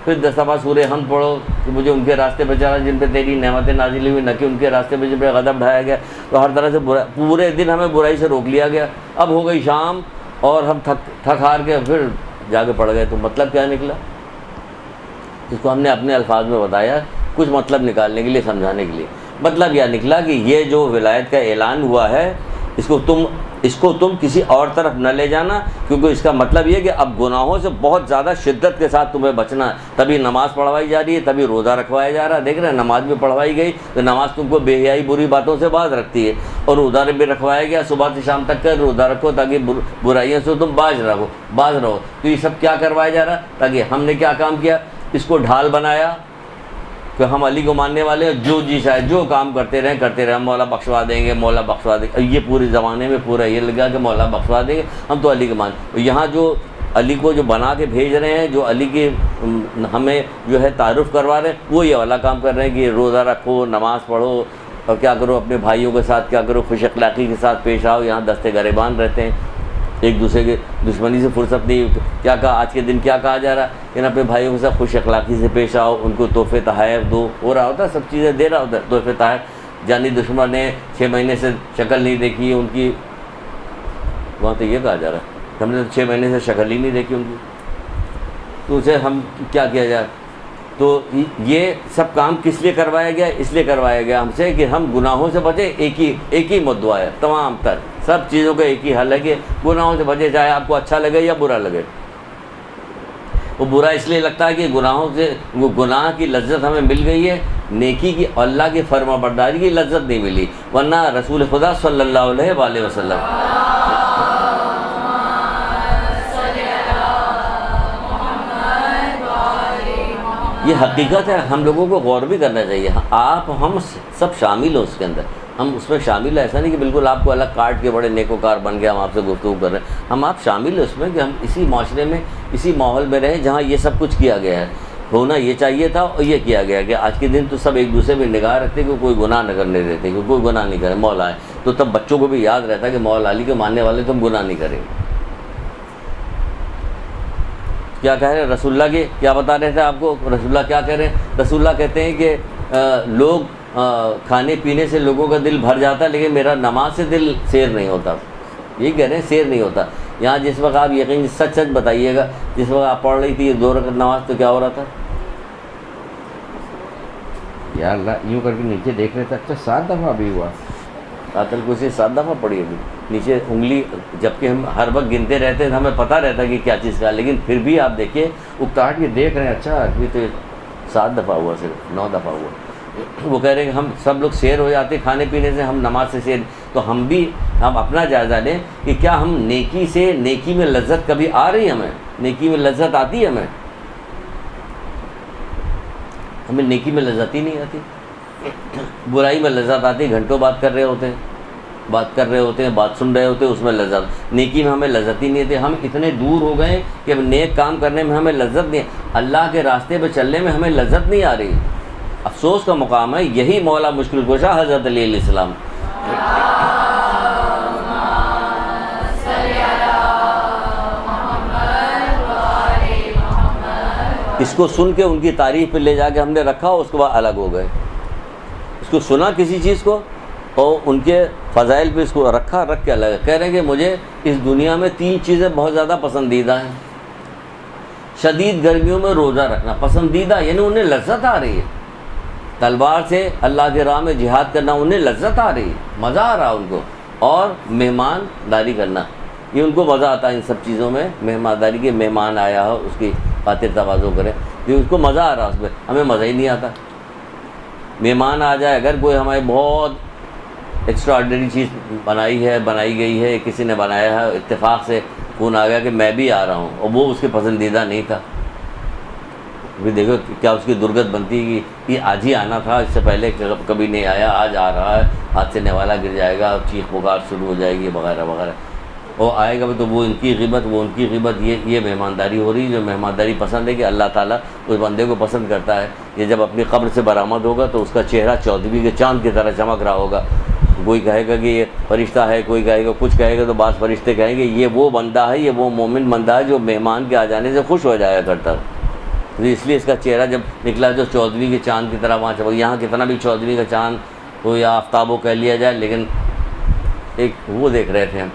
پھر 10 دفعہ سورہ ہم پڑھو کہ مجھے ان کے راستے پہ چلا جن پہ تیری نعمتیں نازل ہوئی، نہ کہ ان کے راستے پہ جن پہ غضب ڈھایا گیا. تو ہر طرح سے پورے دن ہمیں برائی سے روک لیا گیا. اب ہو گئی شام اور ہم تھک ہار کے پھر جا کے پڑ گئے. تو مطلب کیا نکلا؟ اس کو ہم نے اپنے الفاظ میں بتایا، کچھ مطلب نکالنے کے لیے، سمجھانے کے لیے. مطلب یہ نکلا کہ یہ جو ولایت کا اعلان ہوا ہے اس کو تم کسی اور طرف نہ لے جانا، کیونکہ اس کا مطلب یہ کہ اب گناہوں سے بہت زیادہ شدت کے ساتھ تمہیں بچنا ہے. تبھی نماز پڑھوائی جا رہی ہے، تبھی روزہ رکھوایا جا رہا ہے. دیکھ رہے ہیں نماز بھی پڑھوائی گئی تو نماز تم کو بے حیائی بری باتوں سے باز رکھتی ہے، اور روزہ بھی رکھوایا گیا صبح سے شام تک کا روزہ رکھو تاکہ برائیوں سے تم باز رہو. تو یہ سب کیا کروایا جا رہا ہے؟ تاکہ ہم نے کیا کام کیا؟ اس کو ڈھال بنایا کہ ہم علی کو ماننے والے ہیں، جو جی شاید جو کام کرتے رہیں، ہم مولا بخشوا دیں گے، مولا بخشوا دیں گے. یہ پورے زمانے میں پورا یہ لگا کہ مولا بخشوا دیں گے، ہم تو علی کو مان. یہاں جو علی کو جو بنا کے بھیج رہے ہیں، جو علی کی ہمیں جو ہے تعارف کروا رہے ہیں، وہ یہ والا کام کر رہے ہیں کہ روزہ رکھو، نماز پڑھو، اور کیا کرو اپنے بھائیوں کے ساتھ کیا کرو، خوش اخلاقی کے ساتھ پیش آؤ. یہاں دستے گریبان رہتے ہیں، ایک دوسرے کے دشمنی سے فرصت نہیں. کیا کہا آج کے دن، کیا کہا جا رہا ہے کہ اپنے بھائیوں کے ساتھ خوش اخلاقی سے پیش آؤ، ان کو تحفے تحائف دو. ہو رہا ہوتا ہے، سب چیزیں دے رہا ہوتا ہے، تحفے تحائف. جانی دشمن نے 6 مہینے سے شکل نہیں دیکھی ان کی، وہاں تو یہ کہا جا رہا ہے ہم نے 6 مہینے سے شکل ہی نہیں دیکھی ان کی، تو اسے ہم کیا کیا جائے. تو یہ سب کام کس لیے کروایا گیا؟ اس لیے کروایا گیا ہم سے کہ ہم گناہوں سے بچیں. ایک ہی مدعا ہے تمام تر سب چیزوں کا، ایک ہی حل ہے کہ گناہوں سے بچے، چاہے آپ کو اچھا لگے یا برا لگے. وہ برا اس لیے لگتا ہے کہ گناہوں سے، وہ گناہ کی لذت ہمیں مل گئی ہے، نیکی کی اللہ کی فرما برداری کی لذت نہیں ملی. ورنہ رسول خدا صلی اللہ علیہ وآلہ وسلم یہ حقیقت ہے، ہم لوگوں کو غور بھی کرنا چاہیے. ہم سب شامل ہو اس کے اندر، ہم اس میں شامل ہیں. ایسا نہیں کہ بالکل آپ کو الگ کاٹ کے بڑے نیکوکار بن گیا ہم آپ سے گفتگو کر رہے ہیں. آپ شامل ہیں اس میں کہ ہم اسی معاشرے میں، اسی ماحول میں رہیں جہاں یہ سب کچھ کیا گیا ہے. ہونا یہ چاہیے تھا اور یہ کیا گیا کہ آج کے دن تو سب ایک دوسرے پہ نگاہ رکھتے کہ کوئی گناہ نہ کرنے دیتے، کہ کوئی گناہ نہیں کرے. مولا ہے تو تب بچوں کو بھی یاد رہتا ہے کہ مولا علی کے ماننے والے تو ہم گناہ نہیں کریں گے. کیا کہہ رہے ہیں رسول اللہ کے، کیا بتا رہے تھے آپ کو؟ رسول اللہ کیا کہہ رہے ہیں؟ رسول اللہ کہتے ہیں کہ لوگ کھانے پینے سے لوگوں کا دل بھر جاتا ہے لیکن میرا نماز سے دل سیر نہیں ہوتا. یہ کہہ رہے ہیں سیر نہیں ہوتا. یہاں جس وقت آپ یقین سچ بتائیے گا، جس وقت آپ پڑھ رہی تھی یہ 2 رکعت نماز تو کیا ہو رہا تھا؟ یا اللہ یوں کر کے نیچے دیکھ رہے تھے. اچھا 7 دفعہ بھی ہوا، قاتل کو سے 7 دفعہ پڑھی ابھی نیچے انگلی، جبکہ ہم ہر وقت گنتے رہتے ہیں، ہمیں پتہ رہتا کہ کیا چیز کا، لیکن پھر بھی آپ دیکھیے اکتاہٹ کے دیکھ رہے ہیں. اچھا ابھی تو 7 دفعہ ہوا، صرف 9 دفعہ ہوا. وہ کہہ رہے ہیں کہ ہم سب لوگ سیر ہو جاتے کھانے پینے سے، ہم نماز سے سیر. تو ہم اپنا جائزہ لیں کہ کیا ہم نیکی میں لذت کبھی آ رہی ہے؟ نیکی میں لذت آتی ہے ہمیں نیکی میں لذت ہی نہیں آتی. برائی میں لذت آتی، گھنٹوں بات کر رہے ہوتے ہیں، بات سن رہے ہوتے ہیں، اس میں لذت. نیکی میں ہمیں لذت ہی نہیں آتی. ہم اتنے دور ہو گئے کہ اب نیک کام کرنے میں ہمیں لذت نہیں، اللہ کے راستے پہ چلنے میں ہمیں لذت نہیں آ رہی. افسوس کا مقام ہے. یہی مولا مشکل کشا حضرت علی علیہ السلام، اس کو سن کے ان کی تعریف پہ لے جا کے ہم نے رکھا، اس کے بعد الگ ہو گئے. اس کو سنا کسی چیز کو اور ان کے فضائل پہ اس کو رکھا، رکھ کے الگ. کہہ رہے ہیں کہ مجھے اس دنیا میں 3 چیزیں بہت زیادہ پسندیدہ ہیں. شدید گرمیوں میں روزہ رکھنا پسندیدہ، یعنی انہیں لذت آ رہی ہے. تلوار سے اللہ کے راہ میں جہاد کرنا انہیں لذت آ رہی ہے، مزہ آ رہا ان کو. اور مہمان داری کرنا، یہ ان کو مزہ آتا ہے ان سب چیزوں میں. مہمانداری کے مہمان آیا ہو اس کی خاطر تواضع کریں، یہ اس کو مزہ آ رہا اس میں. ہمیں مزہ ہی نہیں آتا. مہمان آ جائے، اگر کوئی ہمیں بہت ایکسٹرا آرڈنری چیز بنائی گئی ہے، کسی نے بنایا ہے، اتفاق سے فون آ گیا کہ میں بھی آ رہا ہوں، اور وہ اس کے پسندیدہ نہیں تھا، بھی دیکھو کیا اس کی درگت بنتی ہے کہ یہ آج ہی آنا تھا، اس سے پہلے کبھی نہیں آیا، آج آ رہا ہے، ہاتھ سے نوالا گر جائے گا، چیخ پکار شروع ہو جائے گی وغیرہ وغیرہ. وہ آئے گا تو وہ ان کی غیبت، یہ مہمانداری ہو رہی ہے. جو مہمانداری پسند ہے کہ اللہ تعالیٰ اس بندے کو پسند کرتا ہے. یہ جب اپنی قبر سے برآمد ہوگا تو اس کا چہرہ 14ویں کے چاند کی طرح چمک رہا ہوگا. کوئی کہے گا کہ یہ فرشتہ ہے، کوئی کہے گا کچھ کہے گا، تو بعض فرشتے کہیں گے یہ وہ بندہ ہے، یہ وہ مومن بندہ ہے جو مہمان کے آ جانے سے خوش ہو جایا کرتا. تو اس لیے اس کا چہرہ جب نکلا جو 14ویں کے چاند کی طرح وہاں چمک. یہاں کتنا بھی 14ویں کا چاند ہو یا آفتاب ہو کہہ لیا جائے، لیکن ایک وہ دیکھ رہے تھے ہم،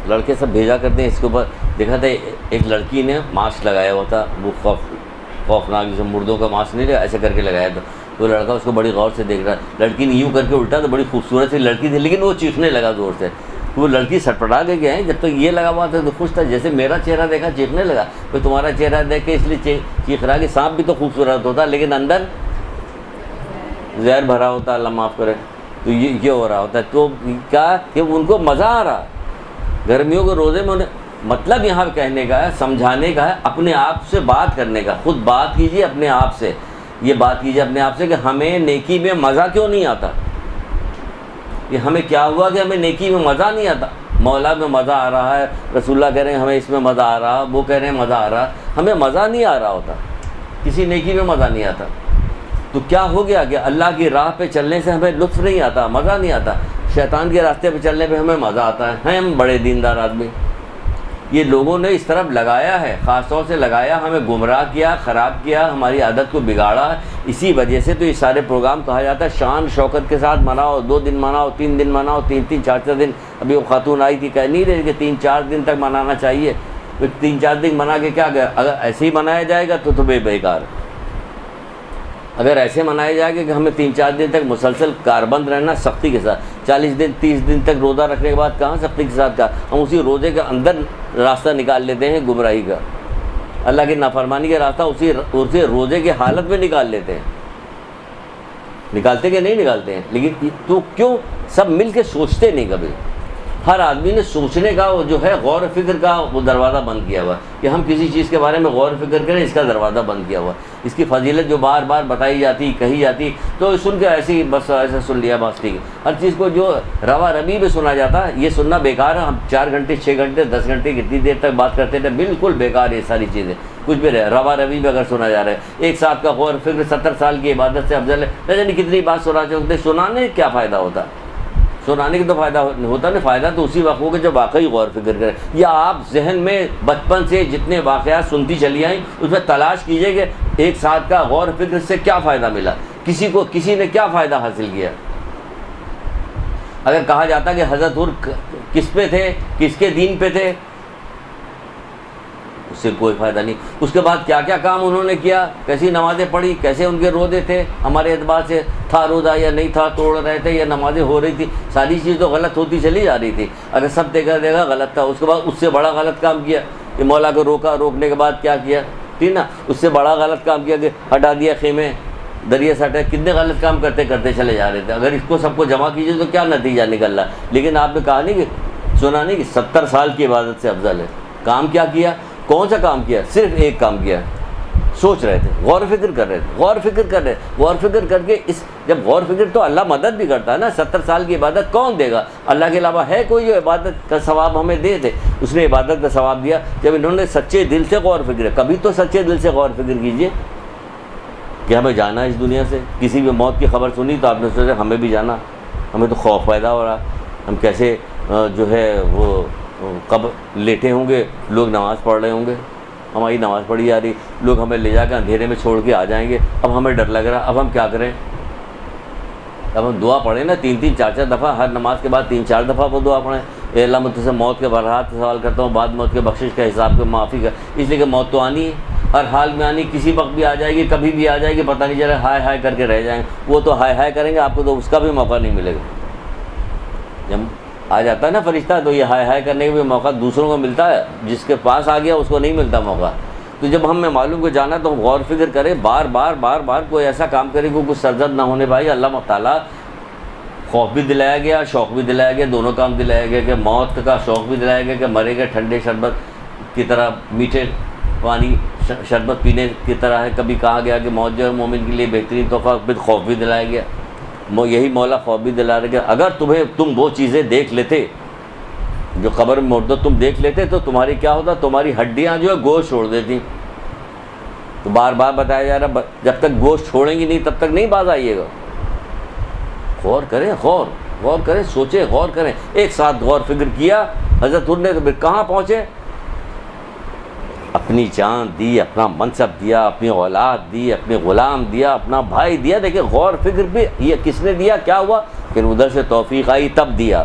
لڑکے سب بھیجا کرتے ہیں اس کے اوپر. دیکھا تھا ایک لڑکی نے ماسک لگایا ہوا تھا، وہ خوفناک جیسے مردوں کا ماسک نہیں لگا، ایسے کر کے لگایا تھا. تو لڑکا اس کو بڑی غور سے دیکھ رہا. لڑکی نے یوں کر کے الٹا تو بڑی خوبصورت سی لڑکی تھی، لیکن وہ چیخنے لگا زور سے. وہ لڑکی سٹپٹا کے گئے، جب تک یہ لگا ہوا تھا تو خوش تھا، جیسے میرا چہرہ دیکھا چیخنے لگا. تو تمہارا چہرہ دیکھ کے اس لیے چیخ رہا کہ سانپ بھی تو خوبصورت ہوتا لیکن اندر زہر بھرا ہوتا، اللہ معاف کرے. تو یہ ہو رہا ہوتا ہے. تو کیا کہ ان کو مزہ آ رہا گرمیوں کے روزے میں. مطلب یہاں کہنے کا ہے، سمجھانے کا ہے، اپنے آپ سے بات کرنے کا. خود بات کیجیے اپنے آپ سے، یہ بات کیجیے اپنے آپ سے کہ ہمیں نیکی میں مزہ کیوں نہیں آتا. یہ ہمیں کیا ہوا کہ ہمیں نیکی میں مزہ نہیں آتا. مولا میں مزہ آ رہا ہے، رسول اللہ کہہ رہے ہیں ہمیں اس میں مزہ آ رہا، وہ کہہ رہے ہیں مزہ آ رہا، ہمیں مزہ نہیں آ رہا ہوتا، کسی نیکی میں مزہ نہیں آتا، تو کیا ہو گیا کہ اللہ کی راہ پہ چلنے سے ہمیں لطف نہیں آتا، مزہ نہیں آتا، شیطان کے راستے پہ چلنے پہ ہمیں مزہ آتا ہے۔ ہم بڑے دیندار آدمی، یہ لوگوں نے اس طرف لگایا ہے، خاص طور سے لگایا، ہمیں گمراہ کیا، خراب کیا، ہماری عادت کو بگاڑا۔ اسی وجہ سے تو یہ سارے پروگرام کہا جاتا ہے شان شوکت کے ساتھ مناؤ، 2 دن مناؤ، 3 دن مناؤ، 3 4 دن۔ ابھی وہ خاتون آئی تھی، کہہ نہیں رہی کہ 3 4 دن تک منانا چاہیے، 3 4 دن منا کے کیا گیا؟ اگر ایسے ہی منایا جائے گا تو بیکار۔ اگر ایسے منایا جائے گا کہ ہمیں 3 4 دن تک مسلسل کاربند رہنا سختی کے ساتھ، 40 دن 30 دن تک روزہ رکھنے کے بعد کہاں سختی کے ساتھ کہا، ہم اسی روزے کے اندر راستہ نکال لیتے ہیں گمراہی کا، اللہ کی نافرمانی کا راستہ اسی روزے کی حالت میں نکال لیتے ہیں۔ نکالتے کہ نہیں نکالتے ہیں؟ لیکن تو کیوں سب مل کے سوچتے نہیں کبھی؟ ہر آدمی نے سوچنے کا وہ جو ہے غور و فکر کا وہ دروازہ بند کیا ہوا کہ ہم کسی چیز کے بارے میں غور و فکر کریں، اس کا دروازہ بند کیا ہوا۔ اس کی فضیلت جو بار بار بتائی جاتی، کہی جاتی، تو سن کے ایسے ہی بس ایسے سن لیا بس ٹھیک ہے۔ ہر چیز کو جو روا ربی میں سنا جاتا ہے یہ سننا بیکار ہے۔ ہم 4 گھنٹے 6 گھنٹے 10 گھنٹے کتنی دیر تک بات کرتے تھے، بالکل بیکار یہ ساری چیزیں، کچھ بھی رہے روا ربی میں اگر سنا جا رہا ہے۔ ایک ساتھ کا غور و فکر 70 سال کی عبادت سے افضل ہے۔ نہ جانے کتنی بات سنا چاہتے، سنانے کیا فائدہ ہوتا؟ سنانے کی تو فائدہ ہوتا نہیں، فائدہ تو اسی وقت ہوگا جب واقعی غور فکر کریں، یا آپ ذہن میں بچپن سے جتنے واقعات سنتی چلی آئیں اس میں تلاش کیجئے کہ ایک ساتھ کا غور فکر سے کیا فائدہ ملا، کسی نے کیا فائدہ حاصل کیا۔ اگر کہا جاتا کہ حضرت حر کس پہ تھے، کس کے دین پہ تھے، اس سے کوئی فائدہ نہیں۔ اس کے بعد کیا کیا کام انہوں نے کیا، کیسی نمازیں پڑھی، کیسے ان کے روزے تھے، ہمارے اعتبار سے تھا روزہ یا نہیں تھا، توڑ رہے تھے یا نمازیں ہو رہی تھی، ساری چیز تو غلط ہوتی چلی جا رہی تھی۔ اگر سب دیکھا غلط تھا۔ اس کے بعد اس سے بڑا غلط کام کیا کہ مولا کو روکا، روکنے کے بعد کیا کیا، ٹھیک نا، اس سے بڑا غلط کام کیا کہ ہٹا دیا خیمے، دریا سے ہٹا، کتنے غلط کام کرتے کرتے چلے جا رہے تھے۔ اگر اس کو سب کو جمع کیجیے تو کیا نتیجہ نکل رہا؟ لیکن آپ نے کہا نہیں کہ سنا نہیں کہ 70 سال کی عبادت سے افضل ہے۔ کام کیا کیا؟ کون سا کام کیا؟ صرف ایک کام کیا، سوچ رہے تھے، غور و فکر کر رہے تھے، غور و فکر کر رہے تھے، غور و فکر کر کے جب غور و فکر تو اللہ مدد بھی کرتا ہے نا۔ 70 سال کی عبادت کون دے گا؟ اللہ کے علاوہ ہے کوئی جو عبادت کا ثواب ہمیں دے دے؟ اس نے عبادت کا ثواب دیا جب انہوں نے سچے دل سے غور و فکر۔ کبھی تو سچے دل سے غور و فکر کیجئے کہ ہمیں جانا ہے اس دنیا سے۔ کسی بھی موت کی خبر سنی تو آپ نے سوچا ہمیں بھی جانا، ہمیں تو خوف پیدا ہو رہا، ہم کیسے جو ہے وہ کب لیٹے ہوں گے، لوگ نماز پڑھ رہے ہوں گے، ہماری نماز پڑھی جا رہی، لوگ ہمیں لے جا کے اندھیرے میں چھوڑ کے آ جائیں گے، اب ہمیں ڈر لگ رہا، اب ہم کیا کریں؟ اب ہم دعا پڑھیں نا 3 4 دفعہ، ہر نماز کے بعد 3 4 دفعہ وہ دعا پڑھیں، اے اللہ مجھ سے موت کے برحات سوال کرتا ہوں، بعد موت کے بخشش کا حساب کے معافی کا، اس لیے کہ موت تو آنی ہے، ہر حال میں آنی، کسی وقت بھی آ جائے گی، کبھی بھی آ جائے گی، پتہ نہیں چل رہا، ہائے ہائے کر کے رہ جائیں گے۔ وہ تو ہائے ہائے کریں گے، آپ کو تو اس کا بھی موقع نہیں ملے گا۔ جب آ جاتا ہے نا فرشتہ تو یہ ہائے ہائے کرنے کا بھی موقع دوسروں کو ملتا ہے، جس کے پاس آ گیا اس کو نہیں ملتا موقع۔ تو جب ہمیں معلوم کو جانا تو ہم غور فکر کریں، بار بار کوئی ایسا کام کرے کہ کچھ سرزد نہ ہونے پائے۔ اللہ تعالیٰ خوف بھی دلایا گیا، شوق بھی دلایا گیا، دونوں کام دلایا گیا کہ موت کا شوق بھی دلایا گیا کہ مرے گا ٹھنڈے شربت کی طرح، میٹھے پانی شربت پینے کی طرح ہے۔ کبھی کہا گیا کہ موت جو ہے مومن کے لیے بہترین تحفہ، پھر خوف بھی دلایا گیا۔ یہی مولا خوف بھی دلا رہا کہ اگر تم وہ چیزیں دیکھ لیتے جو قبر میں مردہ تم دیکھ لیتے تو تمہاری کیا ہوتا؟ تمہاری ہڈیاں جو ہے گوشت چھوڑ دیتی۔ تو بار بار بتایا جا رہا جب تک گوشت چھوڑیں گی نہیں تب تک نہیں باز آئیے گا۔ غور کریں، غور کریں، سوچیں، غور کریں۔ ایک ساتھ غور فکر کیا حضرت حر نے تو پھر کہاں پہنچے؟ اپنی جان دی، اپنا منصب دیا، اپنی اولاد دی، اپنے غلام دیا، اپنا بھائی دیا۔ دیکھیں غور فکر بھی یہ کس نے دیا، کیا ہوا کہ ادھر سے توفیق آئی تب دیا،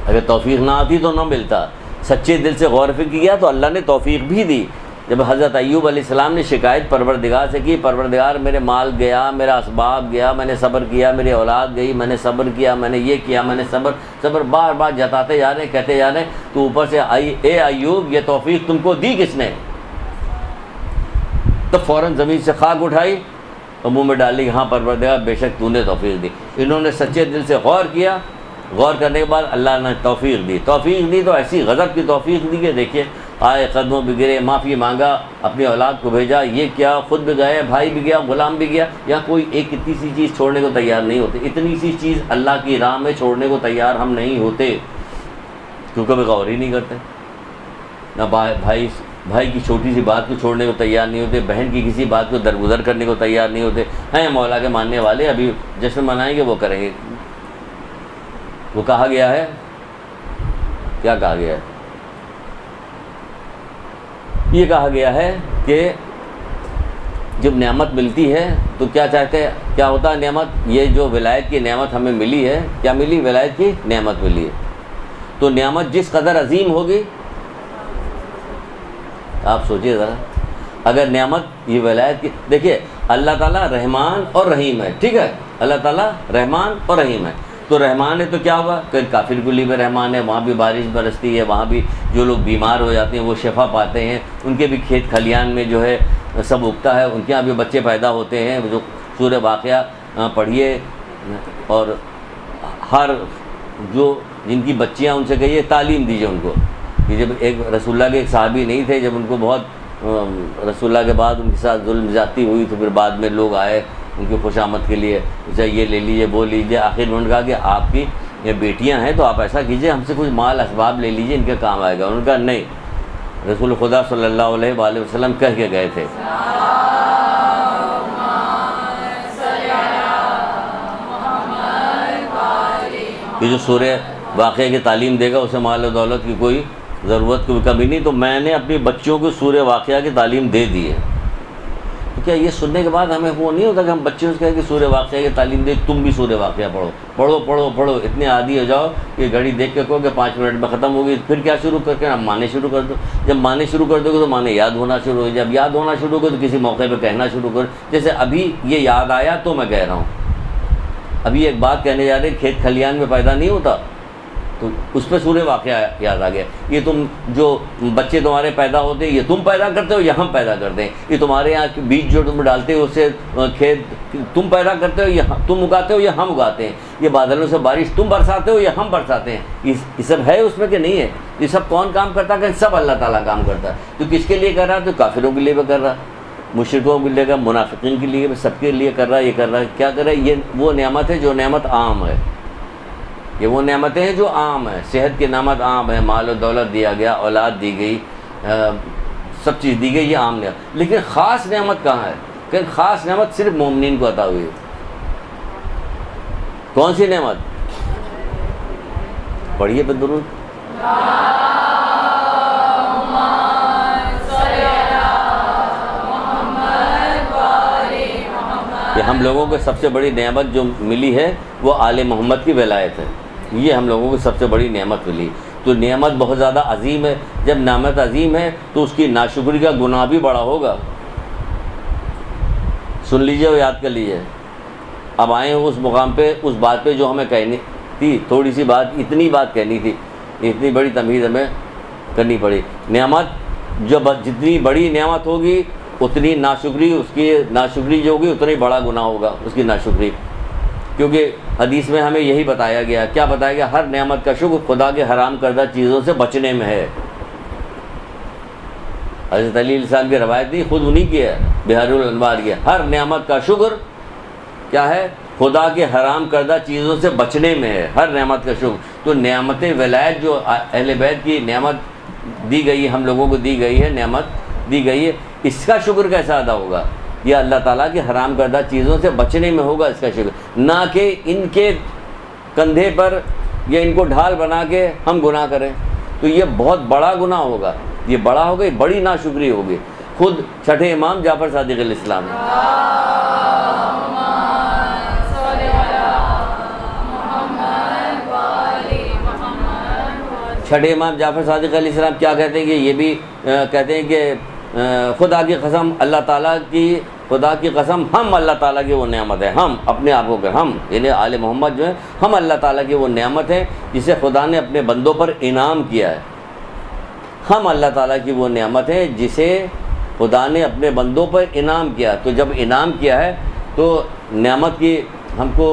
اگر توفیق نہ آتی تو نہ ملتا۔ سچے دل سے غور فکر کیا تو اللہ نے توفیق بھی دی۔ جب حضرت ایوب علیہ السلام نے شکایت پروردگار سے کی، پروردگار میرے مال گیا، میرا اسباب گیا، میں نے صبر کیا، میری اولاد گئی، میں نے صبر کیا، میں نے یہ کیا، میں نے صبر بار بار جتاتے جا رہے ہیں، کہتے جا رہے ہیں، تو اوپر سے اے ایوب یہ توفیق تم کو دی کس نے؟ تو فوراً زمین سے خاک اٹھائی اور منہ میں ڈالی، ہاں پروردگار بے شک تو نے توفیق دی۔ انہوں نے سچے دل سے غور کیا، غور کرنے کے بعد اللہ نے توفیق دی تو ایسی غضب کی توفیق دی کہ دیکھیے آئے قدموں بھی گرے، معافی مانگا، اپنی اولاد کو بھیجا، یہ کیا، خود بھی گئے، بھائی بھی گیا، غلام بھی گیا۔ یا کوئی ایک اتنی سی چیز چھوڑنے کو تیار نہیں ہوتے، اتنی سی چیز اللہ کی راہ میں چھوڑنے کو تیار ہم نہیں ہوتے۔ کیوں کبھی غور ہی نہیں کرتے. نہ بھائی کی چھوٹی سی بات کو چھوڑنے کو تیار نہیں ہوتے, بہن کی کسی بات کو درگزر کرنے کو تیار نہیں ہوتے. ہیں مولا کے ماننے والے, ابھی جشن منائیں گے وہ کریں گے. وہ کہا گیا ہے, کیا کہا گیا ہے؟ یہ کہا گیا ہے کہ جب نعمت ملتی ہے تو کیا چاہتے ہیں, کیا ہوتا ہے نعمت؟ یہ جو ولایت کی نعمت ہمیں ملی ہے, کیا ملی؟ ولایت کی نعمت ملی ہے. تو نعمت جس قدر عظیم ہوگی, آپ سوچئے ذرا, اگر نعمت یہ ولایت کی, دیکھیے اللہ تعالیٰ رحمان اور رحیم ہے, ٹھیک ہے, اللہ تعالیٰ رحمان اور رحیم ہے. تو رحمان ہے تو کیا ہوگا کہ کافر گلی میں رحمان ہے, وہاں بھی بارش برستی ہے, وہاں بھی جو لوگ بیمار ہو جاتے ہیں وہ شفا پاتے ہیں, ان کے بھی کھیت کھلیان میں جو ہے سب اگتا ہے, ان کے یہاں بھی بچے پیدا ہوتے ہیں. جو سورہ واقعہ پڑھیے, اور ہر جو جن کی بچیاں ان سے کہیے تعلیم دیجیے ان کو. کہ جب ایک رسول اللہ کے ایک صحابی نہیں تھے, جب ان کو بہت رسول اللہ کے بعد ان کے ساتھ ظلم زیادتی ہوئی تو پھر بعد میں لوگ آئے ان کی خوش آمد کے لیے, اسے یہ لے لیجیے وہ لیجیے. آخر انہوں نے کہا کہ آپ کی یہ بیٹیاں ہیں تو آپ ایسا کیجیے, ہم سے کچھ مال اسباب لے لیجیے, ان کے کام آئے گا. انہوں نے کہا نہیں, رسول خدا صلی اللہ علیہ وآلہ وسلم کہہ کے گئے تھے کہ جو سورہ واقعہ کی تعلیم دے گا اسے مال و دولت کی کوئی ضرورت کی کمی نہیں. تو میں نے اپنی بچیوں کو سورہ واقعہ کی تعلیم دے دی ہے. تو کیا یہ سننے کے بعد ہمیں وہ نہیں ہوتا کہ ہم بچوں سے کہیں کہ سورہ واقعہ کی تعلیم دے, تم بھی سورہ واقعہ پڑھو پڑھو پڑھو پڑھو, اتنے عادی ہو جاؤ کہ گھڑی دیکھ کے کہو کہ 5 منٹ میں ختم ہوگی. پھر کیا شروع کر کے ہم مانے شروع کر دو. جب مانے شروع کر دو گے تو مانے یاد ہونا شروع ہو, جب یاد ہونا شروع ہو تو کسی موقع پہ کہنا شروع کر. جیسے ابھی یہ یاد آیا تو میں کہہ رہا ہوں, ابھی ایک بات کہنے جا رہے, کھیت کھلیان میں پیدا نہیں ہوتا تو اس پہ سورہ واقعہ یاد آ گیا. یہ تم جو بچے تمہارے پیدا ہوتے ہیں یہ تم پیدا کرتے ہو یا ہم پیدا کرتے ہیں؟ یہ تمہارے یہاں بیج جو تم ڈالتے ہو اسے کھیت تم پیدا کرتے ہو یا تم اگاتے ہو یا ہم اگاتے ہیں؟ یہ بادلوں سے بارش تم برساتے ہو یا ہم برساتے ہیں؟ یہ سب ہے اس میں کہ نہیں ہے؟ یہ سب کون کام کرتا ہے؟ کہ سب اللہ تعالیٰ کام کرتا ہے. تو کس کے لیے کر رہا ہے؟ تو کافروں کے لیے بھی کر رہا, مشرکوں کے لیے, منافقین کے لیے, سب کے لیے کر رہا ہے. یہ کر رہا ہے, کیا کر رہا ہے؟ یہ وہ نعمت ہے جو نعمت عام ہے. یہ وہ نعمتیں ہیں جو عام ہیں. صحت کی نعمت عام ہے, مال و دولت دیا گیا, اولاد دی گئی, سب چیز دی گئی, یہ عام نعمت. لیکن خاص نعمت کہاں ہے؟ کہ خاص نعمت صرف مومنین کو عطا ہوئی ہے. کون سی نعمت؟ پڑھیے پہ درود. کہ ہم لوگوں کو سب سے بڑی نعمت جو ملی ہے وہ آل محمد کی ولایت ہے. یہ ہم لوگوں کو سب سے بڑی نعمت ملی. تو نعمت بہت زیادہ عظیم ہے. جب نعمت عظیم ہے تو اس کی ناشکری کا گناہ بھی بڑا ہوگا. سن لیجئے اور یاد کر لیجئے. اب آئے ہیں اس مقام پہ, اس بات پہ جو ہمیں کہنی تھی, تھوڑی سی بات, اتنی بات کہنی تھی, اتنی بڑی تمہید ہمیں کرنی پڑی. نعمت جب جتنی بڑی نعمت ہوگی اتنی ناشکری, اس کی ناشکری جو ہوگی اتنا ہی بڑا گناہ ہوگا اس کی ناشکری. کیونکہ حدیث میں ہمیں یہی بتایا گیا. کیا بتایا گیا؟ ہر نعمت کا شکر خدا کے حرام کردہ چیزوں سے بچنے میں ہے. حضرت علی علیہ السلام کی روایت نہیں, خود انہی کی ہے, بہار الانوار کی ہے. ہر نعمت کا شکر کیا ہے؟ خدا کے حرام کردہ چیزوں سے بچنے میں ہے. ہر نعمت کا شکر. تو نعمت ولایت جو اہل بیت کی نعمت دی گئی, ہم لوگوں کو دی گئی ہے, نعمت دی گئی ہے, اس کا شکر کیسا ادا ہوگا؟ یہ اللہ تعالیٰ کے حرام کردہ چیزوں سے بچنے میں ہوگا اس کا شکر, نہ کہ ان کے کندھے پر یا ان کو ڈھال بنا کے ہم گناہ کریں. تو یہ بہت بڑا گناہ ہوگا, یہ بڑا ہوگا, یہ بڑی ناشکری ہوگی. خود چھٹے امام جعفر صادق علیہ السلام چھٹے امام جعفر صادق علیہ السلام کیا کہتے ہیں کہ یہ بھی کہتے ہیں کہ خدا کی قسم, اللہ تعالیٰ کی, خدا کی قسم, ہم اللہ تعالیٰ کی وہ نعمت ہے. ہم اپنے آپ کو, ہم یعنی آل محمد جو ہیں, ہم اللہ تعالیٰ کی وہ نعمت ہے جسے خدا نے اپنے بندوں پر انعام کیا ہے. ہم اللہ تعالیٰ کی وہ نعمت ہے جسے خدا نے اپنے بندوں پر انعام کیا. تو جب انعام کیا ہے تو نعمت کی ہم کو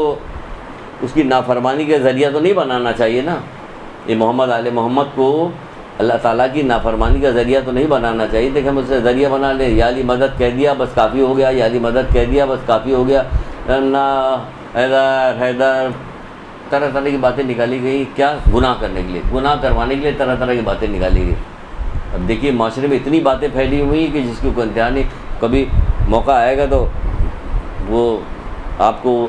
اس کی نافرمانی کے ذریعہ تو نہیں بنانا چاہیے نا. یہ محمد آل محمد کو اللہ تعالیٰ کی نافرمانی کا ذریعہ تو نہیں بنانا چاہیے تھا کہ ہم اس سے ذریعہ بنا لیں. یا علی مدد کہہ دیا بس کافی ہو گیا, یا علی مدد کہہ دیا بس کافی ہو گیا. حیدر حیدر طرح طرح کی باتیں نکالی گئی. کیا؟ گناہ کرنے کے لیے، گناہ کروانے کے لیے طرح طرح کی باتیں نکالی گئی. اب دیکھیے معاشرے میں اتنی باتیں پھیلی ہوئی ہیں کہ جس کی کوئی انتہا نہیں. کبھی موقع آئے گا تو وہ آپ کو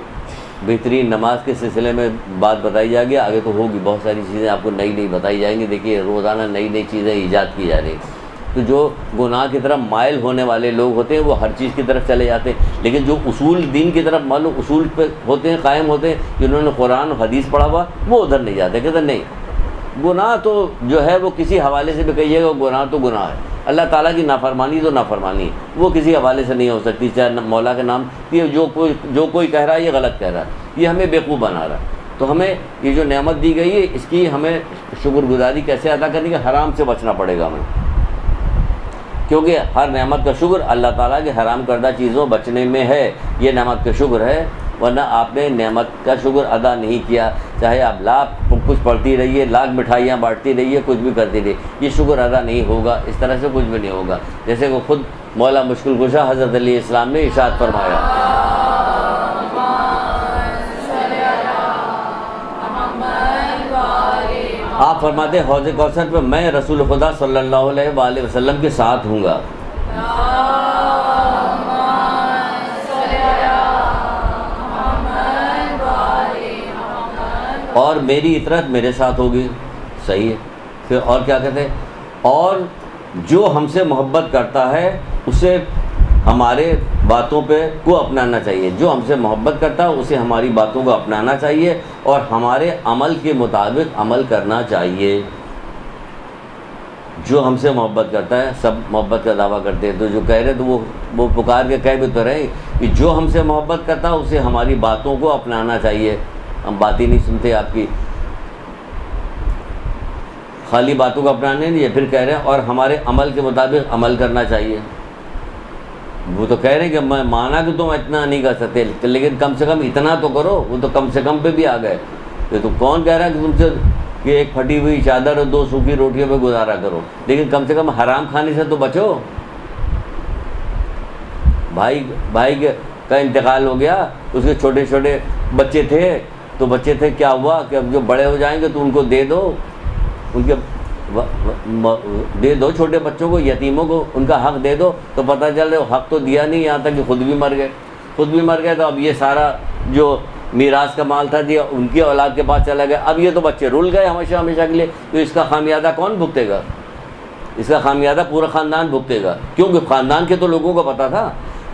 بہترین نماز کے سلسلے میں بات بتائی جائے گی. آگے تو ہوگی بہت ساری چیزیں آپ کو نئی نئی بتائی جائیں گی. دیکھیے روزانہ نئی نئی چیزیں ایجاد کی جا رہی ہیں. تو جو گناہ کی طرف مائل ہونے والے لوگ ہوتے ہیں وہ ہر چیز کی طرف چلے جاتے ہیں. لیکن جو اصول دین کی طرف معلوم اصول پہ ہوتے ہیں، قائم ہوتے ہیں، جنہوں نے قرآن و حدیث پڑھا ہوا، وہ ادھر نہیں جاتے. کہتے نہیں، گناہ تو جو ہے وہ کسی حوالے سے بھی کہیے گا گناہ تو گناہ ہے. اللہ تعالیٰ کی نافرمانی تو نافرمانی ہے، وہ کسی حوالے سے نہیں ہو سکتی. چاہے مولا کے نام یہ جو کوئی کہہ رہا ہے یہ غلط کہہ رہا ہے، یہ ہمیں بیوقوف بنا رہا ہے. تو ہمیں یہ جو نعمت دی گئی ہے اس کی ہمیں شکر گزاری کیسے ادا کرنی ہے؟ حرام سے بچنا پڑے گا ہمیں، کیونکہ ہر نعمت کا شکر اللہ تعالیٰ کے حرام کردہ چیزوں بچنے میں ہے. یہ نعمت کا شکر ہے، ورنہ آپ نے نعمت کا شکر ادا نہیں کیا. چاہے آپ لاکھ کچھ پڑھتی رہیے، لاکھ مٹھائیاں بانٹتی رہیے، کچھ بھی کرتی رہیے، یہ شکر ادا نہیں ہوگا. اس طرح سے کچھ بھی نہیں ہوگا. جیسے کہ خود مولا مشکل کشا حضرت علیہ السلام نے ارشاد فرمایا، آپ فرماتے ہیں حوض کوثر پہ میں رسول خدا صلی اللہ علیہ وآلہ وسلم کے ساتھ ہوں گا. اور میری اطرت میرے ساتھ ہوگی. صحیح ہے. پھر اور کیا کہتے ہیں؟ اور جو ہم سے محبت کرتا ہے اسے ہمارے باتوں پہ کو اپنانا چاہیے. جو ہم سے محبت کرتا ہے اسے ہماری باتوں کو اپنانا چاہیے اور ہمارے عمل کے مطابق عمل کرنا چاہیے. جو ہم سے محبت کرتا ہے، سب محبت کا دعویٰ کرتے ہیں، تو جو کہہ رہے تو وہ پکار کے کہہ بھی تو رہے کہ جو ہم سے محبت کرتا ہے اسے ہماری باتوں کو اپنانا چاہیے. ہم بات ہی نہیں سنتے آپ کی، خالی باتوں کو اپنانے نہیں. یہ پھر کہہ رہے ہیں اور ہمارے عمل کے مطابق عمل کرنا چاہیے. وہ تو کہہ رہے ہیں کہ میں مانا کہ تم اتنا نہیں کر سکتے، لیکن کم سے کم اتنا تو کرو. وہ تو کم سے کم پہ بھی آ گئے. یہ تو کون کہہ رہا ہے کہ تم سے کہ ایک پھٹی ہوئی چادر اور 2 سوکھی روٹیوں پہ گزارا کرو، لیکن کم سے کم حرام کھانے سے تو بچو. بھائی کا انتقال ہو گیا، اس کے چھوٹے چھوٹے بچے تھے، کیا ہوا کہ اب جو بڑے ہو جائیں گے تو ان کو دے دو، دے دو چھوٹے بچوں کو، یتیموں کو ان کا حق دے دو. تو پتہ چل رہا حق تو دیا نہیں، یہاں تک کہ خود بھی مر گئے. تو اب یہ سارا جو میراث کا مال تھا دیا ان کی اولاد کے پاس چلا گیا. اب یہ تو بچے رول گئے ہمیشہ کے لیے. تو اس کا خامیازہ کون بھگتے گا؟ اس کا خامیازہ پورا خاندان بھگتے گا. کیونکہ خاندان کے تو لوگوں کو پتہ تھا،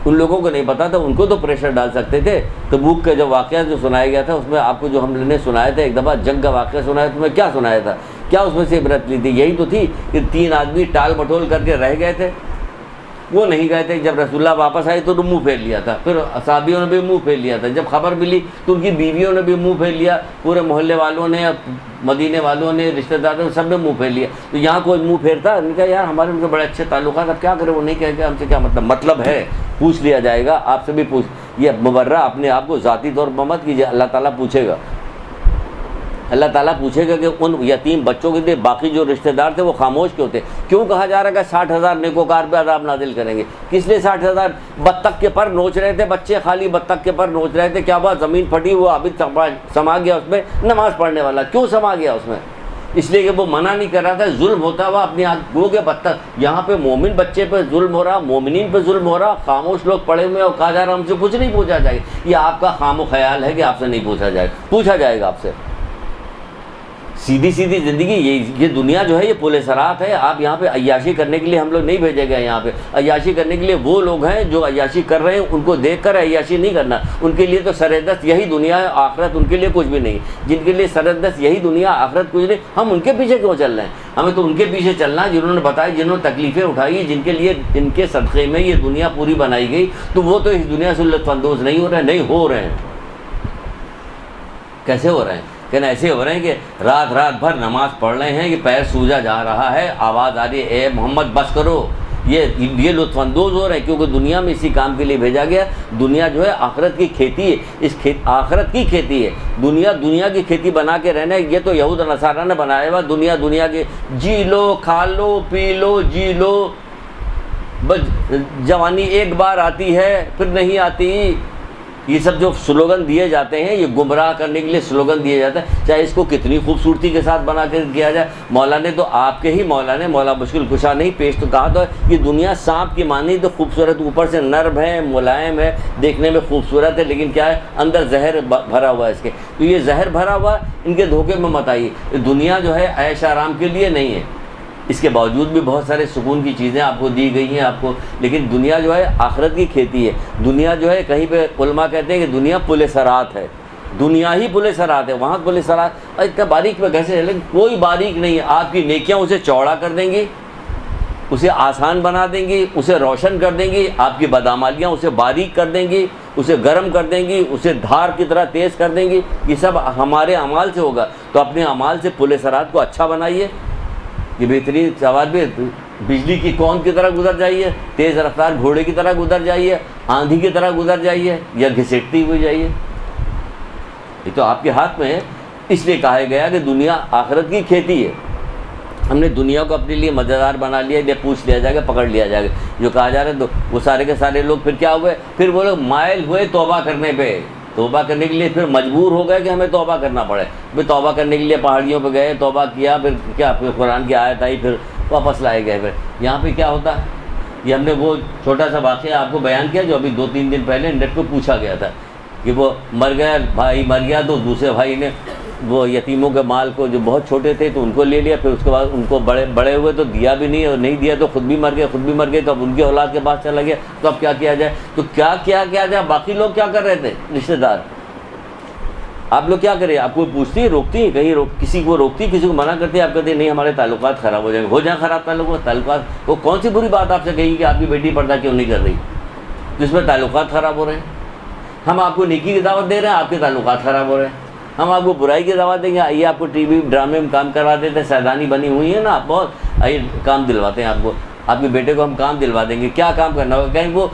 ان لوگوں کو نہیں پتا تھا. ان کو تو پریشر ڈال سکتے تھے. تبوک کا جو واقعہ جو سنایا گیا تھا اس میں آپ کو جو ہم نے سنایا تھا، ایک دفعہ جنگ کا واقعہ سنایا تھا. میں کیا سنایا تھا؟ کیا اس میں سے عبرت لی تھی؟ یہی تو تھی کہ 3 آدمی ٹال مٹول کر کے رہ گئے تھے، وہ نہیں گئے تھے. جب رسول اللہ واپس آئے تو منہ پھیر لیا تھا. پھر صحابیوں نے بھی منہ پھیر لیا تھا. جب خبر ملی تو ان کی بیویوں نے بھی منہ پھیر لیا. پورے محلے والوں نے، مدینے والوں نے، رشتہ داروں نے، سب نے منہ پھیر لیا. تو یہاں کوئی منہ پھیرتا؟ ان کا یار ہمارے ان کے بڑے اچھے تعلقات، اب کیا کرے؟ وہ نہیں کہے گا ہم سے کیا مطلب ہے. پوچھ لیا جائے گا، آپ سے بھی پوچھ. یہ مبرہ اپنے آپ کو ذاتی طور پر مت کیجیے. اللہ تعالیٰ پوچھے گا. اللہ تعالیٰ پوچھے گا کہ ان یتیم بچوں کے لیے باقی جو رشتہ دار تھے وہ خاموش کیوں تھے؟ کیوں کہا جا رہا ہے کہ 60,000 نیکوکار پہ عذاب نازل کریں گے؟ کس لیے 60,000؟ بطخ کے پر نوچ رہے تھے بچے، خالی بطخ کے پر نوچ رہے تھے. کیا ہوا؟ زمین پھٹی، وہ عابد سما گیا اس میں، نماز پڑھنے والا. کیوں سما گیا اس میں؟ اس لیے کہ وہ منع نہیں کر رہا تھا. ظلم ہوتا ہوا اپنی آنکھ گو کے بطخ. یہاں پہ مومن بچے پہ ظلم ہو رہا، مومنین پہ ظلم ہو رہا، خاموش لوگ پڑے ہوئے اور کہا جا رہا ہم سے کچھ نہیں پوچھا جائے گا. یہ آپ کا خام و خیال ہے کہ آپ سے نہیں پوچھا جائے گا. پوچھا جائے گا آپ سے. سیدھی زندگی یہ دنیا جو ہے یہ پل صراط ہے. آپ یہاں پہ عیاشی کرنے کے لیے ہم لوگ نہیں بھیجے گئے. یہاں پہ عیاشی کرنے کے لیے وہ لوگ ہیں جو عیاشی کر رہے ہیں، ان کو دیکھ کر عیاشی نہیں کرنا. ان کے لیے تو سردست یہی دنیا ہے، آخرت ان کے لیے کچھ بھی نہیں. جن کے لیے سردست یہی دنیا، آخرت کچھ نہیں، ہم ان کے پیچھے کیوں چل رہے ہیں؟ ہمیں تو ان کے پیچھے چلنا ہے جنہوں نے بتایا، جنہوں نے تکلیفیں اٹھائی، جن کے لیے جن کے صدقے میں یہ دنیا پوری بنائی گئی. تو وہ تو اس دنیا سے لطف اندوز نہیں ہو رہے ہیں. کیسے ہو رہے ہیں؟ کہنا ایسے ہو رہے ہیں کہ رات بھر نماز پڑھ رہے ہیں کہ پیر سوجا جا رہا ہے، آواز آ رہی ہے اے محمد بس کرو. یہ لطف اندوز ہو رہے ہیں کیونکہ دنیا میں اسی کام کے لیے بھیجا گیا. دنیا جو ہے آخرت کی کھیتی ہے. آخرت کی کھیتی ہے. دنیا کی کھیتی بنا کے رہنا ہے. یہ تو یہود و نصارہ نے بنایا ہوا. دنیا کے جی لو، کھا لو، پی لو، جی لو. بس جوانی ایک بار آتی ہے پھر نہیں آتی. یہ سب جو سلوگن دیے جاتے ہیں یہ گمراہ کرنے کے لیے سلوگن دیے جاتے ہیں، چاہے اس کو کتنی خوبصورتی کے ساتھ بنا کر کیا جائے۔ مولا نے تو آپ کے ہی مولا نے مولا مشکل کشا نہیں پیش تو کہا تو یہ دنیا سانپ کی مانی تو خوبصورت، اوپر سے نرم ہے، ملائم ہے، دیکھنے میں خوبصورت ہے، لیکن کیا ہے اندر زہر بھرا ہوا ہے اس کے، تو یہ زہر بھرا ہوا ان کے دھوکے میں مت آئیے۔ دنیا جو ہے عیش آرام کے لیے نہیں ہے، اس کے باوجود بھی بہت سارے سکون کی چیزیں آپ کو دی گئی ہیں آپ کو، لیکن دنیا جو ہے آخرت کی کھیتی ہے۔ دنیا جو ہے کہیں پہ علماء کہتے ہیں کہ دنیا پل صراط ہے، دنیا ہی پل صراط ہے، وہاں پل صراط اتنا باریک میں کیسے ہے، لیکن کوئی باریک نہیں ہے۔ آپ کی نیکیاں اسے چوڑا کر دیں گی، اسے آسان بنا دیں گی، اسے روشن کر دیں گی، آپ کی بدعمالیاں اسے باریک کر دیں گی، اسے گرم کر دیں گی، اسے دھار کی طرح تیز کر دیں گی۔ یہ سب ہمارے اعمال سے ہوگا، تو اپنے اعمال سے پل صراط کو اچھا بنائیے۔ یہ بہترین سوال بھی بجلی کی کون کی طرح گزر جائیے، تیز رفتار گھوڑے کی طرح گزر جائیے، آندھی کی طرح گزر جائیے، یا گھسیٹتی ہوئی جائیے، یہ تو آپ کے ہاتھ میں ہے۔ اس لیے کہا گیا کہ دنیا آخرت کی کھیتی ہے۔ ہم نے دنیا کو اپنے لیے مزیدار بنا لیا، یہ پوچھ لیا جائے گا، پکڑ لیا جائے گا، جو کہا جا رہا ہے تو وہ سارے کے سارے لوگ پھر کیا ہوئے، پھر وہ لوگ مائل ہوئے توبہ کرنے پہ، توبہ کرنے کے لیے پھر مجبور ہو گئے کہ ہمیں توبہ کرنا پڑے۔ پھر توبہ کرنے کے لیے پہاڑیوں پہ گئے، توبہ کیا، پھر کیا، پھر قرآن کی آیت آئی، پھر واپس لائے گئے۔ پھر یہاں پہ کیا ہوتا ہے، یہ ہم نے وہ چھوٹا سا واقعہ آپ کو بیان کیا جو ابھی 2-3 دن پہلے نیٹ پہ پوچھا گیا تھا کہ وہ مر گیا، بھائی مر گیا تو دوسرے بھائی نے وہ یتیموں کے مال کو جو بہت چھوٹے تھے تو ان کو لے لیا، پھر اس کے بعد ان کو بڑے ہوئے تو دیا بھی نہیں، اور نہیں دیا تو خود بھی مر گئے، تو اب ان کی اولاد کے پاس چلا گیا، تو اب کیا کیا جائے، تو کیا جائے، باقی لوگ کیا کر رہے تھے رشتہ دار، آپ لوگ کیا کریں، آپ کو پوچھتی ہیں، روکتی ہیں، کہیں کسی کو روکتی، کسی کو منع کرتی ہے، آپ کہتے ہیں نہیں ہمارے تعلقات خراب ہو جائیں گے، ہو جائیں خراب تعلقات، وہ کون سی بری بات آپ سے کہی کہ آپ کی بیٹی پردہ کیوں نہیں کر رہی، جس میں تعلقات خراب ہو رہے ہیں۔ ہم آپ کو نیکی کی دعوت دے رہے ہیں، آپ کے تعلقات خراب ہو رہے ہیں۔ ہم آپ کو برائی کی دعوت دیں گے، آئیے آپ کو ٹی وی ڈرامے میں کام کروا دیتے ہیں، سیدانی بنی ہوئی ہے نا بہت، آئیے کام دلواتے ہیں آپ کو، آپ کے بیٹے کو ہم کام دلوا دیں گے، کیا کام کرنا ہوگا، کہیں وہ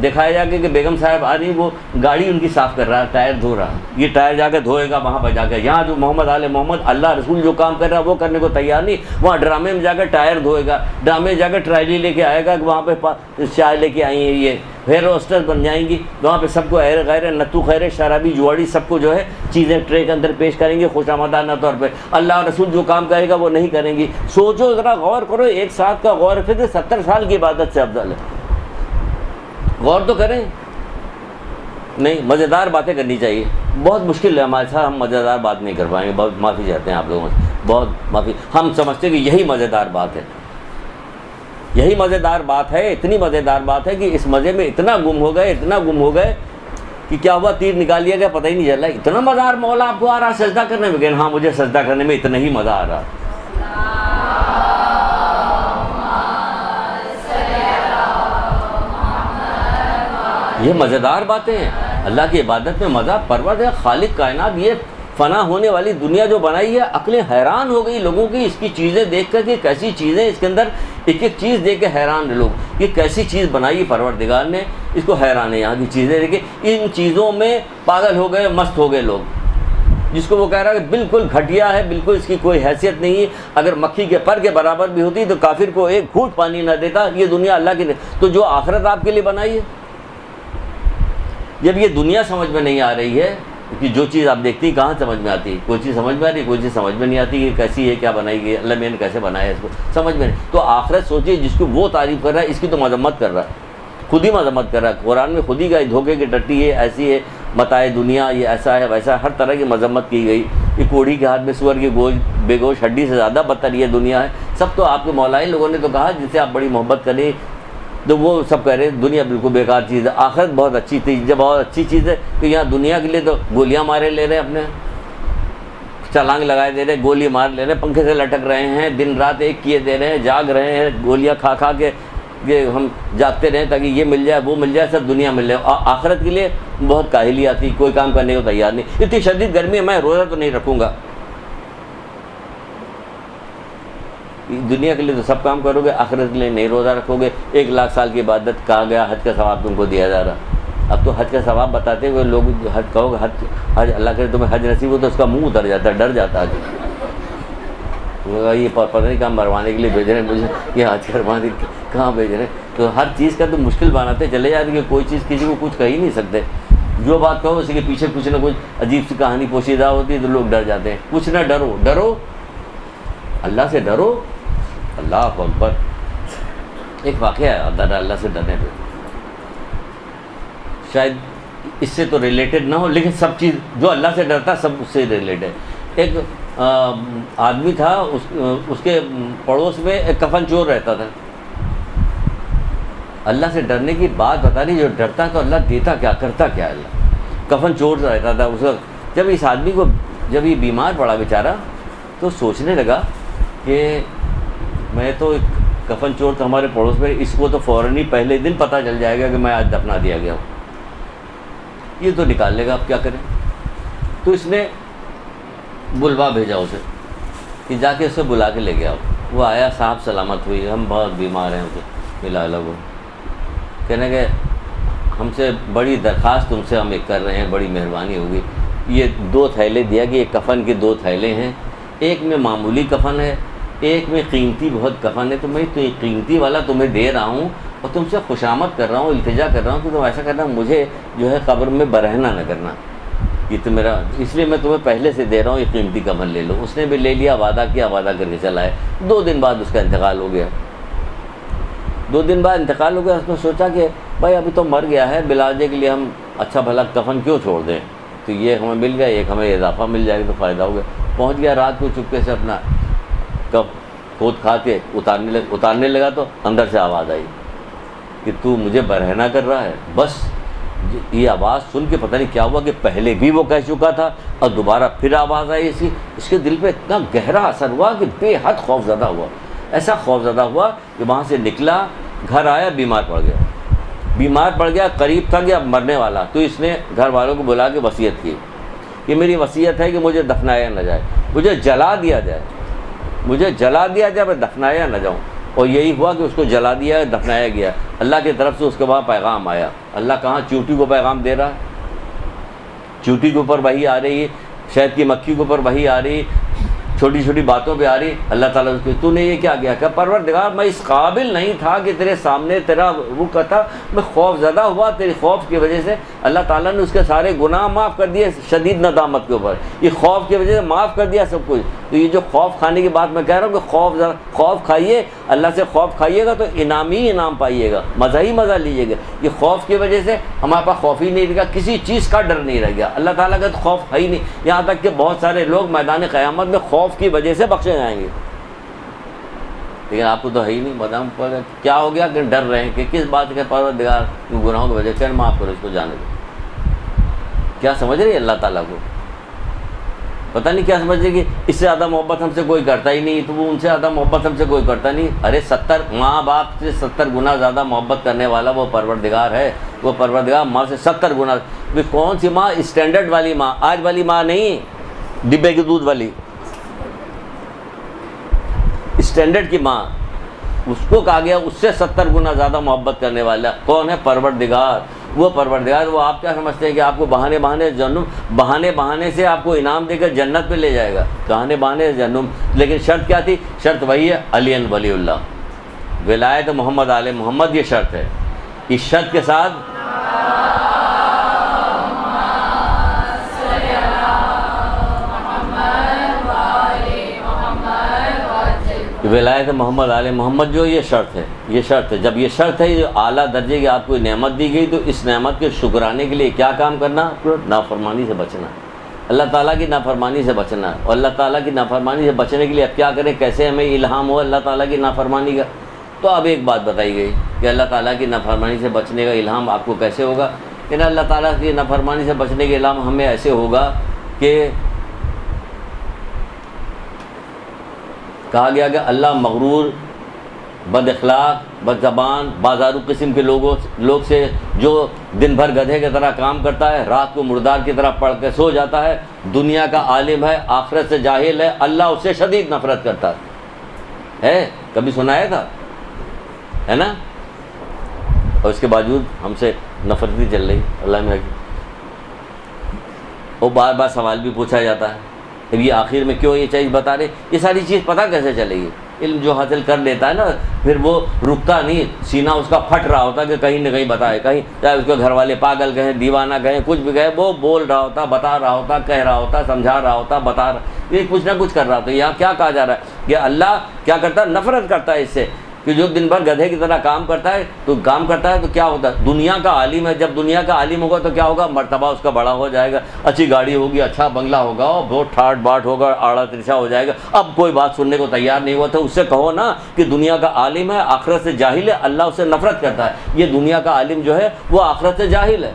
دکھایا جا کے کہ بیگم صاحب آ رہی، وہ گاڑی ان کی صاف کر رہا ہے، ٹائر دھو رہا ہے، یہ ٹائر جا کے دھوئے گا وہاں پہ جا کے، یہاں جو محمد آل محمد اللہ رسول جو کام کر رہا ہے وہ کرنے کو تیار نہیں، وہاں ڈرامے میں جا کے ٹائر دھوئے گا، ڈرامے میں جا کے ٹرائلی لے کے آئے گا کہ وہاں پہ چائے لے کے آئی ہیں، یہ ہیئر ہوسٹر بن جائیں گی، وہاں پہ سب کو غیر نتو خیر شرابی جواڑی سب کو جو ہے چیزیں ٹرے کے اندر پیش کریں گے خوش آمدانہ طور پہ، اللہ رسول جو کام کرے گا وہ نہیں کریں گی۔ سوچو ذرا، غور کرو، ایک ساتھ کا غور فکر 70 سال کی عبادت سے افضل ہے، غور تو کریں۔ نہیں، مزیدار باتیں کرنی چاہیے، بہت مشکل ہے ہمارے ساتھ، ہم مزیدار بات نہیں کر پائیں گے، بہت معافی چاہتے ہیں آپ لوگوں سے، بہت معافی۔ ہم سمجھتے ہیں کہ یہی مزیدار بات ہے، یہی مزیدار بات ہے، اتنی مزیدار بات ہے کہ اس مزے میں اتنا گم ہو گئے کہ کیا ہوا، تیر نکال لیا گیا پتہ ہی نہیں چلا، اتنا مزہ مولا آپ کو آ رہا سجدہ کرنے میں، کہ ہاں مجھے سجدہ کرنے میں اتنا ہی مزہ آ رہا۔ یہ مزیدار باتیں ہیں، اللہ کی عبادت میں مزہ، پروردگار خالق کائنات، یہ فنا ہونے والی دنیا جو بنائی ہے، عقلیں حیران ہو گئی لوگوں کی اس کی چیزیں دیکھ کر کہ کیسی چیزیں اس کے اندر، ایک ایک چیز دیکھ کے حیران لوگ، یہ کیسی چیز بنائی پروردگار نے، اس کو حیران ہے، یہاں کی چیزیں دیکھ کے ان چیزوں میں پاگل ہو گئے، مست ہو گئے لوگ، جس کو وہ کہہ رہا ہے کہ بالکل گھٹیا ہے، بالکل اس کی کوئی حیثیت نہیں ہے، اگر مکھی کے پر کے برابر بھی ہوتی تو کافر کو ایک گھونٹ پانی نہ دیتا، یہ دنیا اللہ کی تو جو آخرت آپ کے لیے بنائی ہے، جب یہ دنیا سمجھ میں نہیں آ رہی ہے، کہ جو چیز آپ دیکھتی ہیں کہاں سمجھ میں آتی ہے، کوئی چیز سمجھ میں آ رہی ہے، کوئی چیز سمجھ میں نہیں آتی کہ کیسی ہے، کیا بنائی گئی، اللہ میں نے کیسے بنایا اس کو، سمجھ میں نہیں، تو آخرت سوچیے جس کو وہ تعریف کر رہا ہے، اس کی تو مذمت کر رہا ہے، خود ہی مذمت کر رہا ہے، قرآن میں خود ہی کا دھوکے کی ٹٹی ہے، ایسی ہے، متاع دنیا، یہ ایسا ہے ویسا، ہر طرح کی مذمت کی گئی، یہ کوڑی کے ہاتھ میں سور کی گوشت، بے گوشت ہڈی سے زیادہ بدتر یہ دنیا ہے، سب تو آپ کے مولائی لوگوں نے تو کہا جس سے آپ بڑی محبت کریں، تو وہ سب کہہ رہے ہیں دنیا بالکل بیکار چیز ہے، آخرت بہت اچھی تھی، جب بہت اچھی چیز ہے کہ یہاں دنیا کے لیے تو گولیاں مارے لے رہے ہیں، اپنے چلانگ لگائے دے رہے ہیں، گولی مار لے رہے ہیں، پنکھے سے لٹک رہے ہیں، دن رات ایک کیے دے رہے ہیں، جاگ رہے ہیں، گولیاں کھا کے یہ ہم جاگتے رہیں تاکہ یہ مل جائے وہ مل جائے، سب دنیا مل جائے، آخرت کے لیے بہت کاہلی آتی، کوئی کام کرنے کو تیار نہیں، اتنی شدید گرمی ہے میں روزہ تو نہیں رکھوں گا، دنیا کے لیے تو سب کام کرو گے، آخرت کے لیے نہیں روزہ رکھو گے، 1,00,000 سال کی عبادت کہا گیا، حج کا ثواب تم کو دیا جا رہا، اب تو حج کا ثواب بتاتے ہوئے لوگ حج کہو گے، حج اللہ کرے تمہیں حج نصیب ہو تو اس کا منہ اتر جاتا ہے، ڈر جاتا ہے، یہ پتہ نہیں کہاں مروانے کے لیے بھیج رہے ہیں مجھے، یہ حج کروانے کہاں بھیج رہے ہیں، تو ہر چیز کا تو مشکل بناتے چلے جاتے کہ کوئی چیز کسی کو کچھ کہہ ہی نہیں سکتے، جو بات کہو اسی کے پیچھے کچھ نہ کچھ عجیب سی کہانی پوشیدہ ہوتی ہے تو لوگ ڈر جاتے ہیں. کچھ نہ ڈرو، ڈرو اللہ سے، ڈرو. اللہ اکبر. ایک واقعہ ہے اللہ سے ڈرنے پہ، شاید اس سے تو ریلیٹڈ نہ ہو لیکن سب چیز جو اللہ سے ڈرتا ہے سب اس سے ریلیٹڈ ہے. ایک آدمی تھا، اس کے پڑوس میں ایک کفن چور رہتا تھا. اللہ سے ڈرنے کی بات بتا نہیں، جو ڈرتا تو اللہ دیتا کیا، کرتا کیا. اللہ کفن چور رہتا تھا اس وقت. جب اس آدمی کو جب یہ بیمار پڑا بیچارہ تو سوچنے لگا کہ میں تو ایک کفن چور تھا ہمارے پڑوس میں، اس کو تو فوراً ہی پہلے دن پتہ چل جائے گا کہ میں آج دفنا دیا گیا ہوں، یہ تو نکال لے گا، اب کیا کریں. تو اس نے بلوا بھیجا اسے کہ جا کے اسے بلا کے لے گیا. وہ آیا، صاحب سلامت ہوئی، ہم بہت بیمار ہیں. اسے ملا الگ، کہنے کہ ہم سے بڑی درخواست تم سے ہم ایک کر رہے ہیں، بڑی مہربانی ہوگی. یہ 2 تھیلے دیا کہ یہ کفن کے 2 تھیلے ہیں، ایک میں معمولی کفن ہے، ایک میں قیمتی بہت کفن ہے. تو میں تو قیمتی والا تمہیں دے رہا ہوں اور تم سے خوشامد کر رہا ہوں، التجا کر رہا ہوں کہ تم ایسا کرنا، مجھے جو ہے قبر میں برہنہ نہ کرنا. یہ تو میرا، اس لیے میں تمہیں پہلے سے دے رہا ہوں، یہ قیمتی کفن لے لو. اس نے بھی لے لیا، وعدہ کیا، وعدہ کر کے چلا ہے. 2 دن بعد اس کا انتقال ہو گیا. 2 دن بعد انتقال ہو گیا. اس نے سوچا کہ بھائی ابھی تو مر گیا ہے، بلاجے کے لیے ہم اچھا بھلا کفن کیوں چھوڑ دیں، تو یہ ہمیں مل گیا، ایک ہمیں اضافہ مل جائے گا تو فائدہ ہو گیا. پہنچ گیا رات کو چپکے سے اپنا کھود کھا کے اتارنے لگا تو اندر سے آواز آئی کہ تو مجھے برہنہ کر رہا ہے. بس یہ آواز سن کے پتہ نہیں کیا ہوا کہ پہلے بھی وہ کہہ چکا تھا اور دوبارہ پھر آواز آئی ایسی. اس کے دل پہ اتنا گہرا اثر ہوا کہ بے حد خوف زدہ ہوا. ایسا خوف زدہ ہوا کہ وہاں سے نکلا، گھر آیا، بیمار پڑ گیا، قریب تھا کہ اب مرنے والا. تو اس نے گھر والوں کو بلا کے وصیت کی کہ میری وصیت ہے کہ مجھے دفنایا نہ جائے، مجھے جلا دیا جائے، میں دفنایا نہ جاؤں. اور یہی ہوا کہ اس کو جلا دیا، دفنایا گیا. اللہ کی طرف سے اس کے بعد پیغام آیا. اللہ کہاں چیونٹی کو پیغام دے رہا ہے، چیونٹی کے اوپر وحی آ رہی ہے، شہد کی مکھی کے اوپر وحی آ رہی، چھوٹی چھوٹی باتوں پہ آ رہی. اللہ تعالیٰ اس کی تو نے یہ کیا کیا کہ پروردگار میں اس قابل نہیں تھا کہ تیرے سامنے تیرا وہ کہتا، میں خوف زدہ ہوا تیری خوف کی وجہ سے. اللہ تعالیٰ نے اس کے سارے گناہ معاف کر دیے شدید ندامت کے اوپر، یہ خوف کی وجہ سے معاف کر دیا سب کچھ. تو یہ جو خوف کھانے کی بات میں کہہ رہا ہوں کہ خوف کھائیے، اللہ سے خوف کھائیے گا تو انعام ہی انعام پائیے گا، مزہ ہی مزہ لیجیے گا. یہ خوف کی وجہ سے ہمارے پاس خوف ہی نہیں رہے گا، کسی چیز کا ڈر نہیں رہ گیا. اللہ تعالیٰ کا تو خوف ہے ہی نہیں. یہاں تک کہ بہت سارے لوگ میدان قیامت میں خوف کی وجہ سے بخشے جائیں گے، لیکن آپ کو تو ہے ہی نہیں. بدام پر کیا ہو گیا کہ ڈر رہے ہیں کہ کس بات کے پروردگار گناہوں کی وجہ سے معاف کرو، اس کو جانے دو. کیا سمجھ رہی ہے اللہ تعالیٰ کو؟ پتہ نہیں کیا سمجھ رہی کہ اس سے زیادہ محبت ہم سے کوئی کرتا ہی نہیں، تو وہ ان سے زیادہ محبت ہم سے کوئی کرتا نہیں. ارے 70 ماں باپ سے 70 گنا زیادہ محبت کرنے والا وہ پروردگار ہے. وہ پروردگار ماں سے 70 گنا. کون سی ماں؟ اسٹینڈرڈ والی ماں، آج والی ماں نہیں، ڈبے کے دودھ والی. اسٹینڈرڈ کی ماں، اس کو کہا گیا اس سے 70 گنا زیادہ محبت کرنے والا کون ہے؟ پروردگار. وہ پروردگار، وہ آپ کیا سمجھتے ہیں کہ آپ کو بہانے سے آپ کو انعام دے کر جنت پہ لے جائے گا؟ بہانے جنم. لیکن شرط کیا تھی؟ شرط وہی ہے، علی ولی اللہ، ولایت محمد آل محمد. یہ شرط ہے. اس شرط کے ساتھ ولایت محمد آل محمد جو یہ شرط ہے، یہ شرط ہے. جب یہ شرط ہے، جو اعلیٰ درجے کی آپ کو نعمت دی گئی، تو اس نعمت کے شکرانے کے لیے کیا کام کرنا؟ نافرمانی سے بچنا، اللہ تعالیٰ کی نافرمانی سے بچنا. اور اللہ تعالیٰ کی نافرمانی سے بچنے کے لیے اب کیا کریں؟ کیسے ہمیں الہام ہو اللہ تعالیٰ کی نافرمانی کا؟ تو اب ایک بات بتائی گئی کہ اللہ تعالیٰ کی نافرمانی سے بچنے کا الہام آپ کو کیسے ہوگا. کہ اللہ تعالیٰ کی نافرمانی سے بچنے کے الہام ہمیں ایسے ہوگا کہ کہا گیا کہ اللہ مغرور، بد اخلاق، بد زبان، بازارو قسم کے لوگ سے جو دن بھر گدھے کی طرح کام کرتا ہے، رات کو مردار کی طرح پڑھ کے سو جاتا ہے، دنیا کا عالم ہے، آخرت سے جاہل ہے، اللہ اس سے شدید نفرت کرتا ہے. کبھی سنایا تھا؟ ہے نا؟ اور اس کے باوجود ہم سے نفرت ہی چل رہی. اللہ میں اور بار بار سوال بھی پوچھا جاتا ہے اب یہ آخر میں کیوں یہ چیز بتا رہے، یہ ساری چیز پتہ کیسے چلے گی؟ علم جو حاصل کر لیتا ہے نا پھر وہ رکتا نہیں، سینہ اس کا پھٹ رہا ہوتا کہ کہیں نہ کہیں بتائے، کہیں چاہے اس کے گھر والے پاگل کہیں، دیوانہ کہیں، کچھ بھی کہیں، وہ بول رہا ہوتا، بتا رہا ہوتا، کہہ رہا ہوتا، سمجھا رہا ہوتا، بتا رہا، یہ کچھ نہ کچھ کر رہا ہوتا۔ یہاں کیا کہا جا رہا ہے کہ اللہ کیا کرتا ہے؟ نفرت کرتا ہے اس سے کہ جو دن بھر گدھے کی طرح کام کرتا ہے تو کیا ہوتا ہے؟ دنیا کا عالم ہے، جب دنیا کا عالم ہوگا تو کیا ہوگا؟ مرتبہ اس کا بڑا ہو جائے گا، اچھی گاڑی ہوگی، اچھا بنگلہ ہوگا، اور بہت ٹھاٹ باٹ ہوگا، آڑا ترچھا ہو جائے گا، اب کوئی بات سننے کو تیار نہیں ہوا۔ تو اس سے کہو نا کہ دنیا کا عالم ہے، آخرت سے جاہل ہے، اللہ اس سے نفرت کرتا ہے۔ یہ دنیا کا عالم جو ہے وہ آخرت سے جاہل ہے،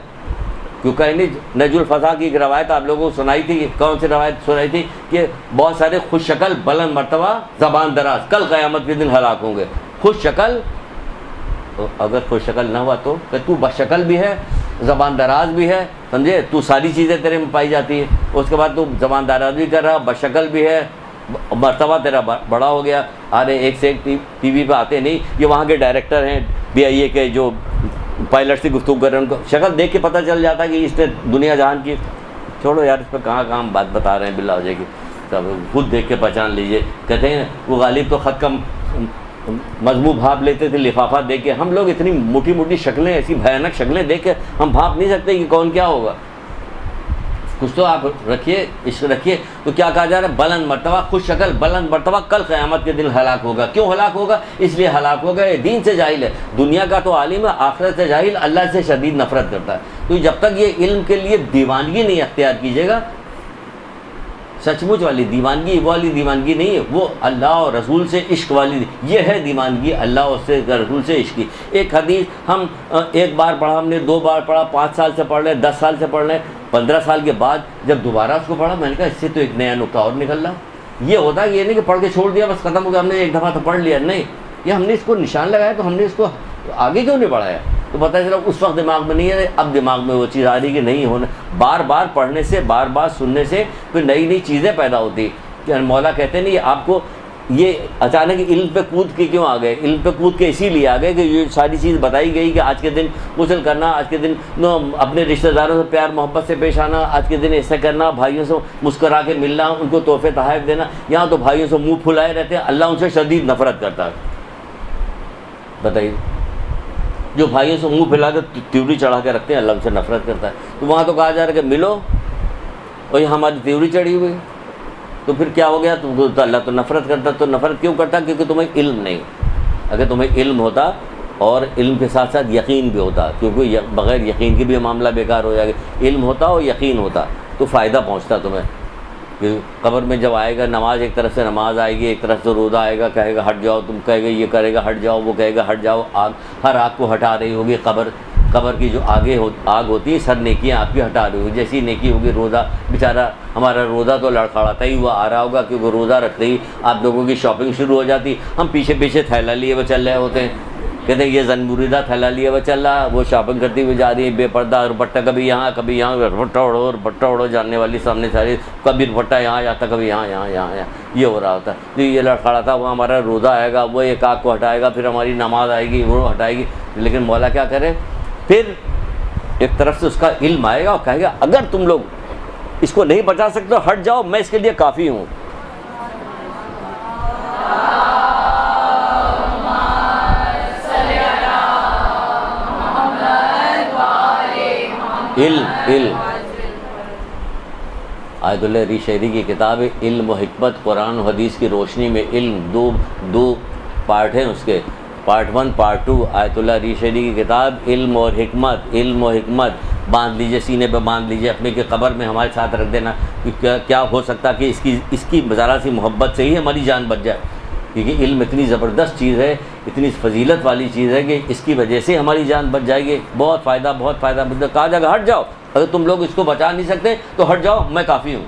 کیونکہ نجم الفضا کی ایک روایت آپ لوگوں کو سنائی تھی، کون سی روایت سنائی تھی کہ بہت سارے خوش شکل بلند مرتبہ زبان دراز کل قیامت کے دن ہلاک ہوں گے۔ خوش شکل، اگر خوش شکل نہ ہوا تو کہ تو بد شکل بھی ہے، زبان دراز بھی ہے، سمجھے، تو ساری چیزیں تیرے میں پائی جاتی ہے، اس کے بعد تو زبان دراز بھی کر رہا، بد شکل بھی ہے، مرتبہ تیرا بڑا ہو گیا۔ ارے ایک سے ایک ٹی وی پہ آتے نہیں، یہ وہاں کے ڈائریکٹر ہیں BIA کے جو پائلٹ سے گفتگو کر رہے ہیں، ان کو شکل دیکھ کے پتہ چل جاتا ہے کہ اس نے دنیا جہان کی، چھوڑو یار اس پہ کہاں ہم بات بتا رہے ہیں، باللہ ہو جائے گی، سب خود دیکھ کے پہچان لیجئے۔ کہتے ہیں وہ غالب تو خط کا مضمون بھاپ لیتے تھے لفافہ دیکھ کے، ہم لوگ اتنی موٹی موٹی شکلیں، ایسی بھیانک شکلیں دیکھ کے ہم بھاپ نہیں سکتے کہ کون کیا ہوگا۔ کچھ تو آپ رکھیے، عشق رکھیے۔ تو کیا کہا جا رہا ہے؟ بلند مرتبہ، خوش شکل بلند مرتبہ کل قیامت کے دن ہلاک ہوگا۔ کیوں ہلاک ہوگا؟ اس لیے ہلاک ہوگا یہ دین سے جاہل ہے، دنیا کا تو عالم ہے، آخرت سے جاہل، اللہ سے شدید نفرت کرتا ہے۔ تو جب تک یہ علم کے لیے دیوانگی نہیں اختیار کیجیے گا، سچ مچ والی دیوانگی، وہ والی دیوانگی نہیں ہے، وہ اللہ اور رسول سے عشق والی، یہ ہے دیوانگی اللہ اور سے رسول سے عشق کی۔ ایک حدیث ہم ایک بار پڑھا، ہم نے 2 بار پڑھا، 5 سال سے پڑھ رہے، 10 سال سے پڑھ رہے، 15 سال کے بعد جب دوبارہ اس کو پڑھا، میں نے کہا اس سے تو ایک نیا نقطہ اور نکل رہا۔ یہ ہوتا ہے، یہ نہیں کہ پڑھ کے چھوڑ دیا بس ختم ہو گیا، ہم نے ایک دفعہ تو پڑھ لیا، نہیں، یہ ہم نے اس کو نشان لگایا تو ہم نے اس کو آگے کیوں نہیں پڑھایا؟ تو پتہ چلا اس وقت دماغ میں نہیں ہے، اب دماغ میں وہ چیز آ رہی کہ نہیں ہونا۔ بار بار پڑھنے سے، بار بار سننے سے پھر نئی نئی چیزیں پیدا ہوتی کہ مولا کہتے ہیں آپ کو یہ اچانک علم پہ کود کے کیوں آ گئے؟ علم پہ کود کے اسی لیے آ گئے کہ یہ ساری چیز بتائی گئی کہ آج کے دن غسل کرنا، آج کے دن اپنے رشتہ داروں سے پیار محبت سے پیش آنا، آج کے دن ایسا کرنا، بھائیوں سے مسکرا کے ملنا، ان کو تحفے تحائف دینا۔ یہاں تو بھائیوں سے منہ پھلائے رہتے ہیں، اللہ ان سے شدید نفرت کرتا ہے۔ بتائیے، جو بھائیوں سے منہ پھیلا کے تیوری چڑھا کے رکھتے ہیں، اللہ ان سے نفرت کرتا ہے۔ تو وہاں تو کہا جا رہا ہے کہ ملو، اور یہ ہماری تیوری چڑھی ہوئی، تو پھر کیا ہو گیا؟ تو اللہ تو نفرت کرتا۔ تو نفرت کیوں کرتا؟ کیونکہ تمہیں علم نہیں۔ اگر تمہیں علم ہوتا اور علم کے ساتھ ساتھ یقین بھی ہوتا، کیونکہ بغیر یقین کی بھی معاملہ بیکار ہو جائے گا، علم ہوتا اور یقین ہوتا تو فائدہ پہنچتا تمہیں۔ کہ قبر میں جب آئے گا، نماز ایک طرف سے نماز آئے گی، ایک طرف سے روزہ آئے گا، کہے گا ہٹ جاؤ، تم کہے گا یہ کرے گا ہٹ جاؤ، وہ کہے گا ہٹ جاؤ، آگ ہر آگ کو ہٹا رہی ہوگی قبر کی جو آگ ہوتی ہے، سر نیکیاں آپ کی ہٹا رہی ہوگی، جیسی نیکی ہوگی روزہ، بیچارہ ہمارا روزہ تو لڑکھڑاتا ہی ہوا آ رہا ہوگا، کیونکہ روزہ رکھتے ہی آپ لوگوں کی شاپنگ شروع ہو جاتی، ہم پیچھے پیچھے تھیلا لیے وہ چل رہے ہوتے ہیں، کہتے ہیں یہ زن مریدہ تھیلا لیے وہ چل رہا، وہ شاپنگ کرتی ہوئی جا رہی ہے، بے پردہ دوپٹہ کبھی یہاں دوپٹہ اڑو جاننے والی سامنے ساری، کبھی دوپٹہ یہاں جاتا، کبھی یہاں یہ ہو رہا ہوتا ہے۔ تو یہ لڑکھڑاتا وہ ہمارا روزہ آئے گا، وہ ایک آگ کو ہٹائے گا، پھر ہماری نماز آئے گی، وہ ہٹائے گی۔ لیکن مولا کیا کرے؟ پھر ایک طرف سے اس کا علم آئے گا اور کہے گا اگر تم لوگ اس کو نہیں بچا سکتے ہٹ جاؤ، میں اس کے لیے کافی ہوں۔ علم آیت اللہ ری شہری کی کتاب ہے علم و حکمت، قرآن و حدیث کی روشنی میں علم، دو پارٹ ہیں اس کے، پارٹ 1 پارٹ 2، آیت اللہ ری شہری کی کتاب علم اور حکمت باندھ لیجئے، سینے پہ باندھ لیجئے اپنے کی قبر میں ہمارے ساتھ رکھ دینا، کیا ہو سکتا کہ اس کی ذرا سی محبت سے ہی ہماری جان بچ جائے، کیونکہ علم اتنی زبردست چیز ہے، اتنی فضیلت والی چیز ہے کہ اس کی وجہ سے ہماری جان بچ جائے گی، بہت فائدہ کہا جائے گا ہٹ جاؤ، اگر تم لوگ اس کو بچا نہیں سکتے تو ہٹ جاؤ، میں کافی ہوں۔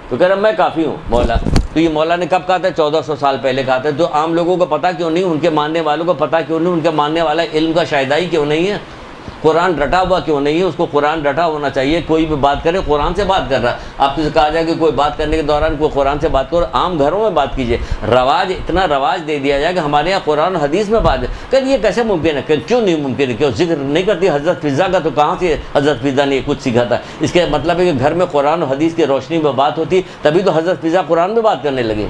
تو کہہ رہا میں کافی ہوں مولا۔ تو یہ مولا نے کب کہا تھا؟ 1400 سال پہلے کہا تھا۔ تو عام لوگوں کو پتہ کیوں نہیں؟ ان کے ماننے والوں کو پتہ کیوں نہیں؟ ان کے ماننے والا علم کا شائدہ ہی کیوں نہیں ہے؟ قرآن رٹا ہوا کیوں نہیں ہے؟ اس کو قرآن رٹا ہونا چاہیے. کوئی بھی بات کرے قرآن سے بات کر رہا ہے. آپ سے کہا جائے کہ کوئی بات کرنے کے دوران کوئی قرآن سے بات کرو, عام گھروں میں بات کیجیے. رواج اتنا رواج دے دیا جائے کہ ہمارے یہاں قرآن و حدیث میں بات ہے. کہ یہ کیسے ممکن ہے؟ کہ کیوں نہیں ممکن ہے؟ کیوں ذکر نہیں کرتی حضرت فضا کا؟ تو کہاں سے حضرت فضا نے کچھ سیکھا تھا؟ اس کا مطلب ہے کہ گھر میں قرآن و حدیث کی روشنی میں بات ہوتی, تبھی تو حضرت فضا قرآن میں بات کرنے لگے.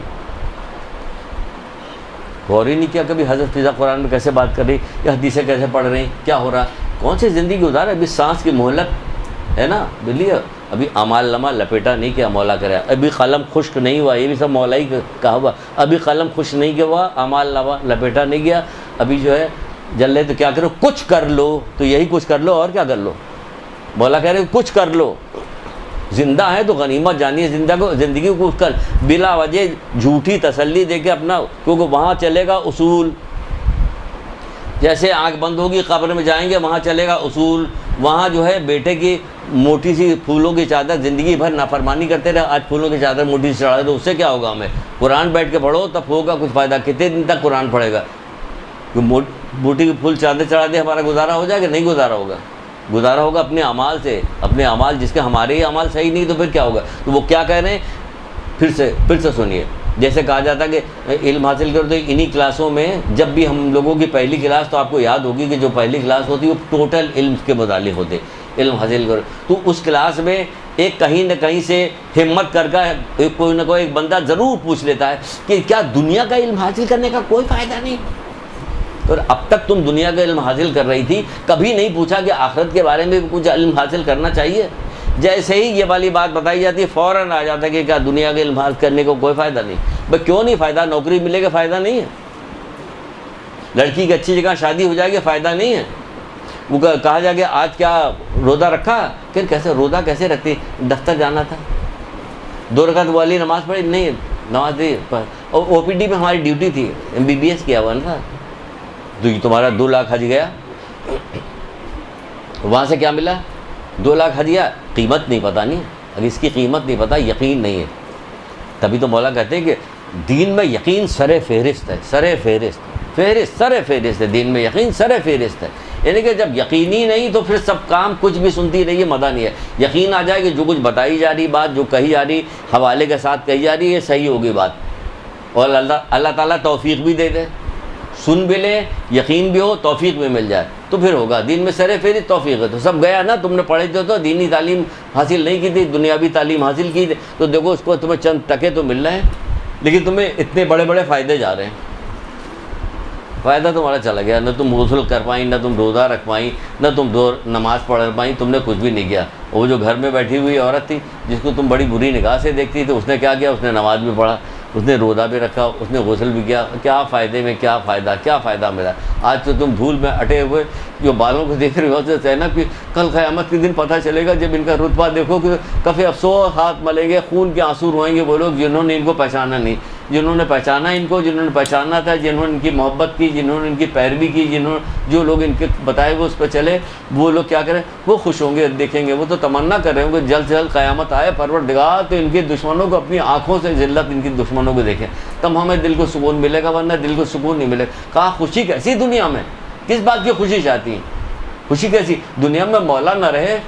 غور ہی نہیں کیا کبھی حضرت فضا قرآن میں کیسے بات کر رہی, یا حدیثیں کیسے پڑھ رہی, کیا ہو رہا, کون سی زندگی گزار ہے. ابھی سانس کی مہلت ہے نا بلی, ابھی اعمال نامہ لپیٹا نہیں کیا مولا کرے, ابھی قلم خشک نہیں ہوا, یہ بھی سب مولا ہی کہا ہوا. ابھی قلم خشک نہیں کیا ہوا, اعمال نامہ لپیٹا نہیں گیا, ابھی جو ہے جلے تو کیا کرو, کچھ کر لو. تو یہی کچھ کر لو, اور کیا کر لو. مولا کہہ رہے کچھ کر لو, زندہ ہے تو غنیمت جانیے. زندگی کو کر بلا وجہ جھوٹی تسلی دے کے اپنا, کیونکہ وہاں چلے گا اصول. جیسے آنکھ بند ہوگی قبر میں جائیں گے, وہاں چلے گا اصول. وہاں جو ہے بیٹے کی موٹی سی پھولوں کی چادر, زندگی بھر نافرمانی کرتے رہے, آج پھولوں کی چادر موٹی سی چڑھا دے تو اس سے کیا ہوگا ہمیں؟ قرآن بیٹھ کے پڑھو تب ہوگا کچھ فائدہ. کتنے دن تک قرآن پڑھے گا؟ موٹی کی پھول چادر چڑھا دے ہمارا گزارا ہو جائے گا؟ نہیں گزارا ہوگا. گزارا ہوگا اپنے اعمال سے. اپنے اعمال, جس کے ہمارے ہی اعمال صحیح نہیں تو پھر کیا ہوگا؟ تو وہ کیا کہہ رہے ہیں پھر سے سنیے. جیسے کہا جاتا ہے کہ علم حاصل کرو تو انہی کلاسوں میں, جب بھی ہم لوگوں کی پہلی کلاس, تو آپ کو یاد ہوگی کہ جو پہلی کلاس ہوتی ہے وہ ٹوٹل علم کے متعلق ہوتے, علم حاصل کرو. تو اس کلاس میں ایک کہیں نہ کہیں سے ہمت کر کے کوئی نہ کوئی ایک بندہ ضرور پوچھ لیتا ہے کہ کیا دنیا کا علم حاصل کرنے کا کوئی فائدہ نہیں؟ اور اب تک تم دنیا کا علم حاصل کر رہی تھی, کبھی نہیں پوچھا کہ آخرت کے بارے میں بھی کچھ علم حاصل کرنا چاہیے؟ جیسے ہی یہ والی بات بتائی جاتی ہے فوراً آ جاتا ہے کہ کیا دنیا کے علم حاصل کرنے کو کوئی فائدہ نہیں. بھائی کیوں نہیں فائدہ؟ نوکری ملے گا فائدہ نہیں ہے, لڑکی کی اچھی جگہ شادی ہو جائے گی فائدہ نہیں ہے. وہ کہا جائے کہ آج کیا روزہ رکھا, پھر کیسے روزہ کیسے رکھتی, دفتر جانا تھا, 2 رکعت والی نماز پڑھی نہیں, نماز دی. اور او پی ڈی میں ہماری ڈیوٹی تھی, MBBS کیا ہوا تھا. تو یہ تمہارا 2 لاکھ حج گیا, وہاں سے کیا ملا؟ 2 لاکھ حج گیا, قیمت نہیں پتہ نہیں, اگر اس کی قیمت نہیں پتہ, یقین نہیں ہے. تبھی تو مولا کہتے ہیں کہ دین میں یقین سر فہرست ہے, سر فہرست ہے دین میں یقین, سر فہرست ہے. یعنی کہ جب یقینی نہیں تو پھر سب کام کچھ بھی سنتی رہیے, مدہ نہیں ہے. یقین آ جائے کہ جو کچھ بتائی جا رہی بات, جو کہی جا رہی, حوالے کے ساتھ کہی جا رہی ہے, صحیح ہوگی بات. اور اللہ تعالیٰ توفیق بھی دے دے, سن بھی لے, یقین بھی ہو, توفیق بھی مل جائے تو پھر ہوگا. دین میں سر فہرست توفیق ہے. تو سب گیا نا, تم نے پڑھے تھے تو دینی تعلیم حاصل نہیں کی تھی, دنیاوی تعلیم حاصل کی تھی, تو دیکھو اس کو تمہیں چند ٹکے تو مل رہے ہیں, لیکن تمہیں اتنے بڑے بڑے فائدے جا رہے ہیں. فائدہ تمہارا چلا گیا, نہ تم غسل کر پائیں, نہ تم روزہ رکھ پائیں, نہ تم نماز پڑھ پائیں, تم نے کچھ بھی نہیں کیا. وہ جو گھر میں بیٹھی ہوئی عورت تھی جس کو تم بڑی بری نگاہ سے دیکھتی تھی, اس نے کیا کیا؟ اس نے نماز بھی پڑھا, اس نے روزہ بھی رکھا, اس نے غسل بھی کیا. کیا فائدے میں کیا فائدہ ملا؟ آج تو تم دھول میں اٹے ہوئے جو بالوں کو دیکھ رہے ہو, سے نا کہ کل قیامت کے دن پتہ چلے گا, جب ان کا رتبہ دیکھو کہ کافی افسوس ہاتھ ملیں گے, خون کے آنسو روئیں گے وہ لوگ جنہوں نے ان کو پہچانا نہیں, جنہوں نے پہچانا ان کو, جنہوں نے پہچاننا تھا, جنہوں نے ان کی محبت کی, جنہوں نے ان کی پیروی کی, جو لوگ ان کے بتائے وہ اس پہ چلے, وہ لوگ کیا کریں؟ وہ خوش ہوں گے, دیکھیں گے. وہ تو تمنا کر رہے ہوں گے جلد سے جلد قیامت آئے, پروردگار تو ان کے دشمنوں کو اپنی آنکھوں سے ذلت ان کی دشمنوں کو دیکھیں, تب ہمیں دل کو سکون ملے گا, ورنہ دل کو سکون نہیں ملے گا. کہا خوشی کیسی دنیا میں, کس بات کی خوشی چاہتی ہیں؟ خوشی کیسی دنیا میں؟ مولا نہ رہے,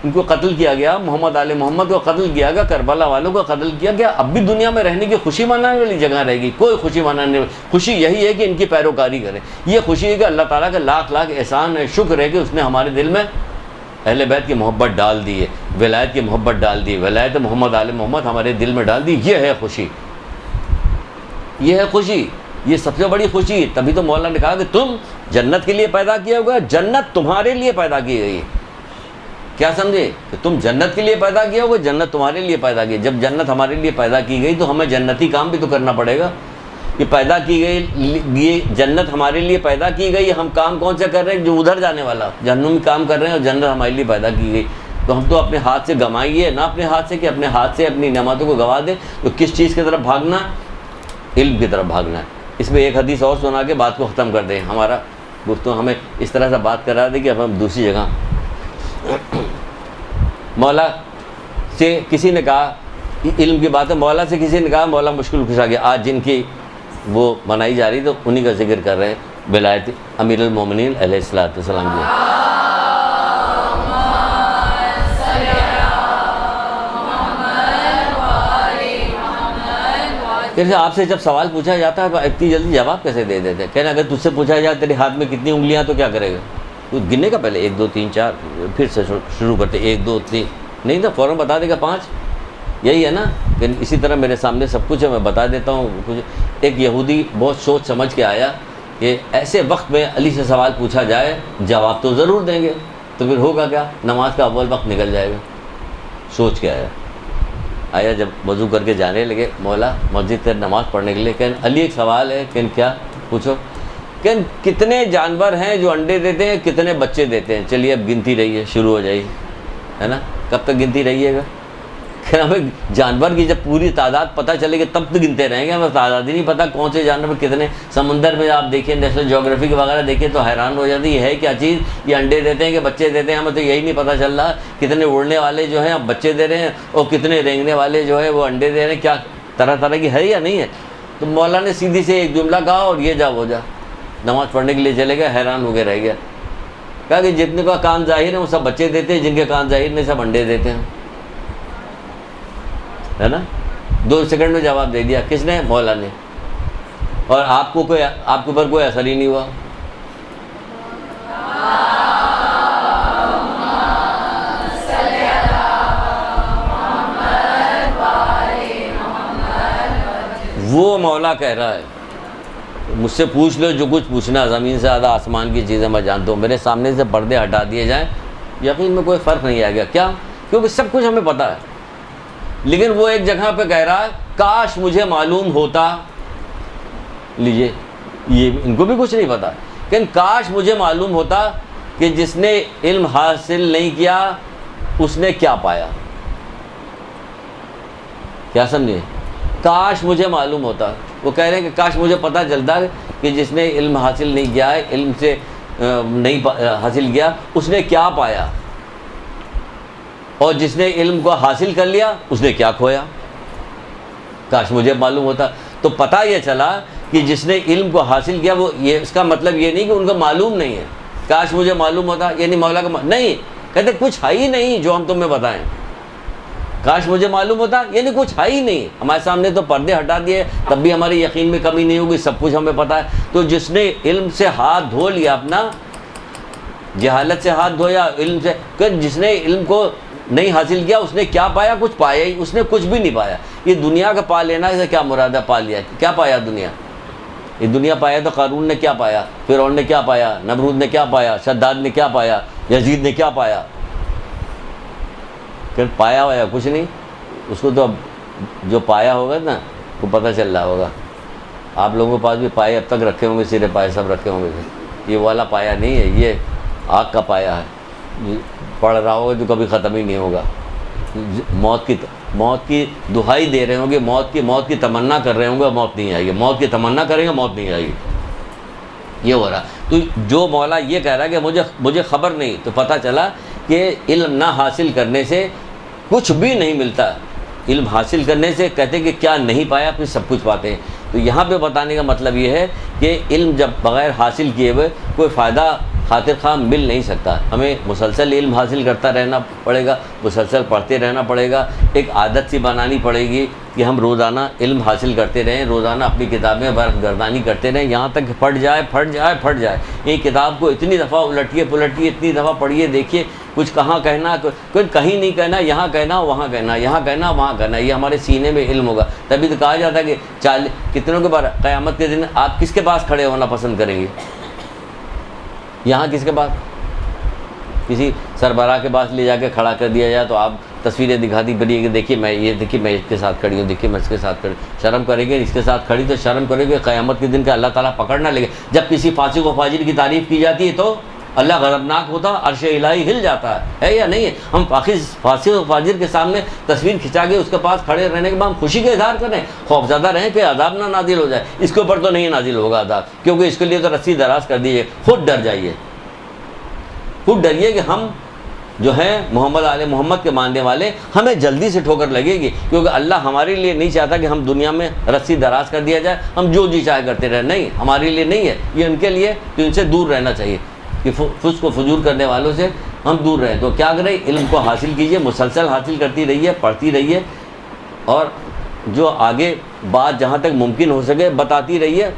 ان کو قتل کیا گیا, محمد آل محمد کو قتل کیا گیا, کربلا والوں کو قتل کیا گیا, اب بھی دنیا میں رہنے کی خوشی منانے والی جگہ رہے گی؟ کوئی خوشی منانے والی خوشی یہی ہے کہ ان کی پیروکاری کریں. یہ خوشی ہے کہ اللہ تعالیٰ کا لاکھ احسان ہے, شکر ہے کہ اس نے ہمارے دل میں اہل بیت کی محبت ڈال دی ہے, ولایت کی محبت ڈال دی, ولایت محمد آل محمد ہمارے دل میں ڈال دی. یہ ہے خوشی, یہ ہے خوشی, یہ سب سے بڑی خوشی ہے. تبھی تو مولا نے کہا کہ تم جنت کے لیے پیدا کیا ہوگا, جنت تمہارے لیے پیدا کی گئی ہے. کیا سمجھے؟ کہ تم جنت کے لیے پیدا کیا ہوگا, جنت تمہارے لیے پیدا کی. جب جنت ہمارے لیے پیدا کی گئی تو ہمیں جنتی کام بھی تو کرنا پڑے گا. یہ پیدا کی گئی, یہ جنت ہمارے لیے پیدا کی گئی, ہم کام کون سے کر رہے ہیں؟ جو ادھر جانے والا, جہنم میں کام کر رہے ہیں, اور جنت ہمارے لیے پیدا کی گئی. تو ہم تو اپنے ہاتھ سے گنوائیے, نہ اپنے ہاتھ سے کہ اپنے ہاتھ سے اپنی نعمتوں کو گنوا دیں. تو کس چیز کی طرف بھاگنا؟ علم کی طرف بھاگنا ہے. اس میں ایک حدیث اور سنا کے بات کو ختم کر دیں. ہمارا گفتگو ہمیں اس طرح سے بات کرا دے کہ اب ہم دوسری جگہ. مولا سے کسی نے کہا, علم کی بات ہے, مولا سے کسی نے کہا مولا مشکل کشا گیا. آج جن کی وہ منائی جا رہی تو انہی کا ذکر کر رہے ہیں, ولایت امیر المومنین علیہ الصلوۃ والسلام. کیسے آپ سے جب سوال پوچھا جاتا ہے تو اتنی جلدی جواب کیسے دے دیتے ہیں؟ کہنا اگر تجھ سے پوچھا جائے تیرے ہاتھ میں کتنی انگلیاں تو کیا کرے گا؟ تو گننے کا پہلے 1 2 3 4 پھر سے شروع کرتے 1 2 3 نہیں تو فوراً بتا دے گا 5. یہی ہے نا کہ اسی طرح میرے سامنے سب کچھ ہے، میں بتا دیتا ہوں کچھ. ایک یہودی بہت سوچ سمجھ کے آیا کہ ایسے وقت میں علی سے سوال پوچھا جائے جواب تو ضرور دیں گے، تو پھر ہوگا کیا؟ نماز کا اول وقت نکل جائے گا. سوچ کے آیا جب وضو کر کے جانے لگے مولا مسجد سے نماز پڑھنے کے لیے، کہ علی ایک سوال ہے کہ کیا پوچھو، کہ کتنے جانور ہیں جو انڈے دیتے ہیں، کتنے بچے دیتے ہیں؟ چلیے اب گنتی رہیے، شروع ہو جائیے، ہے نا. کب تک گنتی رہیے گا؟ کہ ہمیں جانور کی جب پوری تعداد پتہ چلے گی تب تو گنتے رہیں گے، ہمیں تعداد ہی نہیں پتہ کون سے جانور کتنے. سمندر میں آپ دیکھیں نیشنل جیوگرافی وغیرہ دیکھیں تو حیران ہو جاتی ہے کیا چیز، یہ انڈے دیتے ہیں کہ بچے دیتے ہیں؟ ہمیں تو یہی نہیں پتہ چل رہا کتنے اڑنے والے جو ہیں اب بچے دے رہے ہیں اور کتنے رینگنے والے جو ہے وہ انڈے دے رہے ہیں. کیا طرح طرح کی ہے یا نہیں ہے؟ تو مولا نے سیدھی سے ایک جملہ کہا اور یہ جا وہ جا. نماز پڑھنے کے لیے چلے گئے، حیران ہو کے رہ گیا. کہا کہ جتنے کا کان ظاہر ہے وہ سب بچے دیتے ہیں، جن کے کان ظاہر نہیں سب انڈے دیتے ہیں، ہے نا. 2 سیکنڈ میں جواب دے دیا. کس نے؟ مولا نے. اور آپ کے اوپر کوئی اثر ہی نہیں ہوا. وہ مولا کہہ رہا ہے مجھ سے پوچھ لو جو کچھ پوچھنا، زمین سے زیادہ آسمان کی چیزیں میں جانتا ہوں. میرے سامنے سے پردے ہٹا دیے جائیں، یقین میں کوئی فرق نہیں آئے گا. کیا؟ کیونکہ سب کچھ ہمیں پتہ ہے. لیکن وہ ایک جگہ پہ کہہ رہا ہے کاش مجھے معلوم ہوتا. لیجئے یہ ان کو بھی کچھ نہیں پتا، لیکن کاش مجھے معلوم ہوتا کہ جس نے علم حاصل نہیں کیا اس نے کیا پایا. کیا سمجھے؟ کاش مجھے معلوم ہوتا. وہ کہہ رہے ہیں کہ کاش مجھے پتہ چلتا کہ جس نے علم حاصل نہیں کیا ہے، علم سے نہیں حاصل کیا، اس نے کیا پایا، اور جس نے علم کو حاصل کر لیا اس نے کیا کھویا. کاش مجھے معلوم ہوتا. تو پتہ یہ چلا کہ جس نے علم کو حاصل کیا وہ یہ اس کا مطلب یہ نہیں کہ ان کو معلوم نہیں ہے. کاش مجھے معلوم ہوتا یعنی مولا کا نہیں، کہتے کچھ ہے ہی نہیں جو ہم تمہیں بتائیں. کاش مجھے معلوم ہوتا یعنی کچھ ہے ہی نہیں. ہمارے سامنے تو پردے ہٹا دیے تب بھی ہمارے یقین میں کمی نہیں ہوگی، سب کچھ ہمیں پتہ ہے. تو جس نے علم سے ہاتھ دھو لیا اپنا، جہالت سے ہاتھ دھویا علم سے، کہ جس نے علم کو نہیں حاصل کیا اس نے کیا پایا؟ کچھ پایا ہی، اس نے کچھ بھی نہیں پایا. یہ دنیا کا پا لینا اسے کیا مراد ہے؟ پا لیا. کیا پایا دنیا؟ یہ دنیا پایا تو قارون نے کیا پایا، فرعون نے کیا پایا، نمرود نے کیا پایا، شداد نے کیا پایا، یزید نے کیا پایا؟ کہ پایا ہوا کچھ نہیں. اس کو تو اب جو پایا ہوگا نا وہ پتہ چل رہا ہوگا. آپ لوگوں کے پاس بھی پائے اب تک رکھے ہوں گے، سرے پائے سب رکھے ہوں گے. یہ والا پایا نہیں ہے، یہ آگ کا پایا ہے. پڑھ رہا ہوگا تو کبھی ختم ہی نہیں ہوگا. موت کی دہائی دے رہے ہوں گے، موت کی تمنا کر رہے ہوں گے، موت نہیں آئے گی. موت کی تمنا کریں گے، موت نہیں آئے گی. یہ ہو رہا. تو جو مولا یہ کہہ رہا ہے کہ مجھے خبر نہیں، تو پتہ چلا کہ علم نہ حاصل کرنے سے کچھ بھی نہیں ملتا. علم حاصل کرنے سے کہتے ہیں کہ کیا نہیں پایا پھر سب کچھ پاتے ہیں. تو یہاں پہ بتانے کا مطلب یہ ہے کہ علم جب بغیر حاصل کیے ہوئے کوئی فائدہ خاطر خواہ مل نہیں سکتا. ہمیں مسلسل علم حاصل کرتا رہنا پڑے گا، مسلسل پڑھتے رہنا پڑے گا. ایک عادت سی بنانی پڑے گی کہ ہم روزانہ علم حاصل کرتے رہیں، روزانہ اپنی کتابیں برف گردانی کرتے رہیں، یہاں تک کہ پھٹ جائے. یہ کتاب کو اتنی دفعہ الٹیے پلٹیے، اتنی دفعہ پڑھیے، دیکھیے کچھ کہاں کہنا، کوئی کہیں نہیں کہنا، یہاں کہنا وہاں کہنا، یہاں کہنا وہاں کہنا. یہ ہمارے سینے میں علم ہوگا. تبھی تو کہا جاتا ہے کہ کتنوں کے بعد قیامت کے دن آپ کس کے پاس کھڑے ہونا پسند کریں گے؟ یہاں کس کے پاس؟ کسی سربراہ کے پاس لے جا کے کھڑا کر دیا جائے تو آپ تصویریں دکھاتی پڑی کہ دیکھیے میں اس کے ساتھ کھڑی ہوں، دیکھیے میں اس کے ساتھ کھڑی. شرم کریں گے اس کے ساتھ کھڑی تو شرم کریں گے قیامت کے دن کا اللہ تعالیٰ پکڑنا لے گا. جب کسی فاسق و فاجر کی تعریف کی جاتی ہے تو اللہ غضبناک ہوتا، عرش الہی ہل جاتا ہے یا نہیں ہے؟ ہم فاسق و فاجر کے سامنے تصویر کھنچا کے اس کے پاس کھڑے رہنے کے بعد ہم خوشی کا اظہار کریں، خوف زدہ رہیں کہ عذاب نہ نازل ہو جائے. اس کے اوپر تو نہیں نازل ہوگا عذاب، کیونکہ اس کے لیے تو رسی دراز کر دیجیے. خود ڈر جائیے، خود ڈریے کہ ہم جو ہیں محمد آل محمد کے ماننے والے، ہمیں جلدی سے ٹھوکر لگے گی، کیونکہ اللہ ہمارے لیے نہیں چاہتا کہ ہم دنیا میں رسی دراز کر دیا جائے، ہم جو جی چاہے کرتے رہیں. نہیں، ہمارے لیے نہیں ہے یہ، ان کے لیے. تو ان سے دور رہنا چاہیے کہ فسق و فجور کرنے والوں سے ہم دور رہیں. تو کیا کریں؟ علم کو حاصل کیجئے، مسلسل حاصل کرتی رہیے، پڑھتی رہیے. اور جو آگے بات جہاں تک ممکن ہو سکے بتاتی رہیے،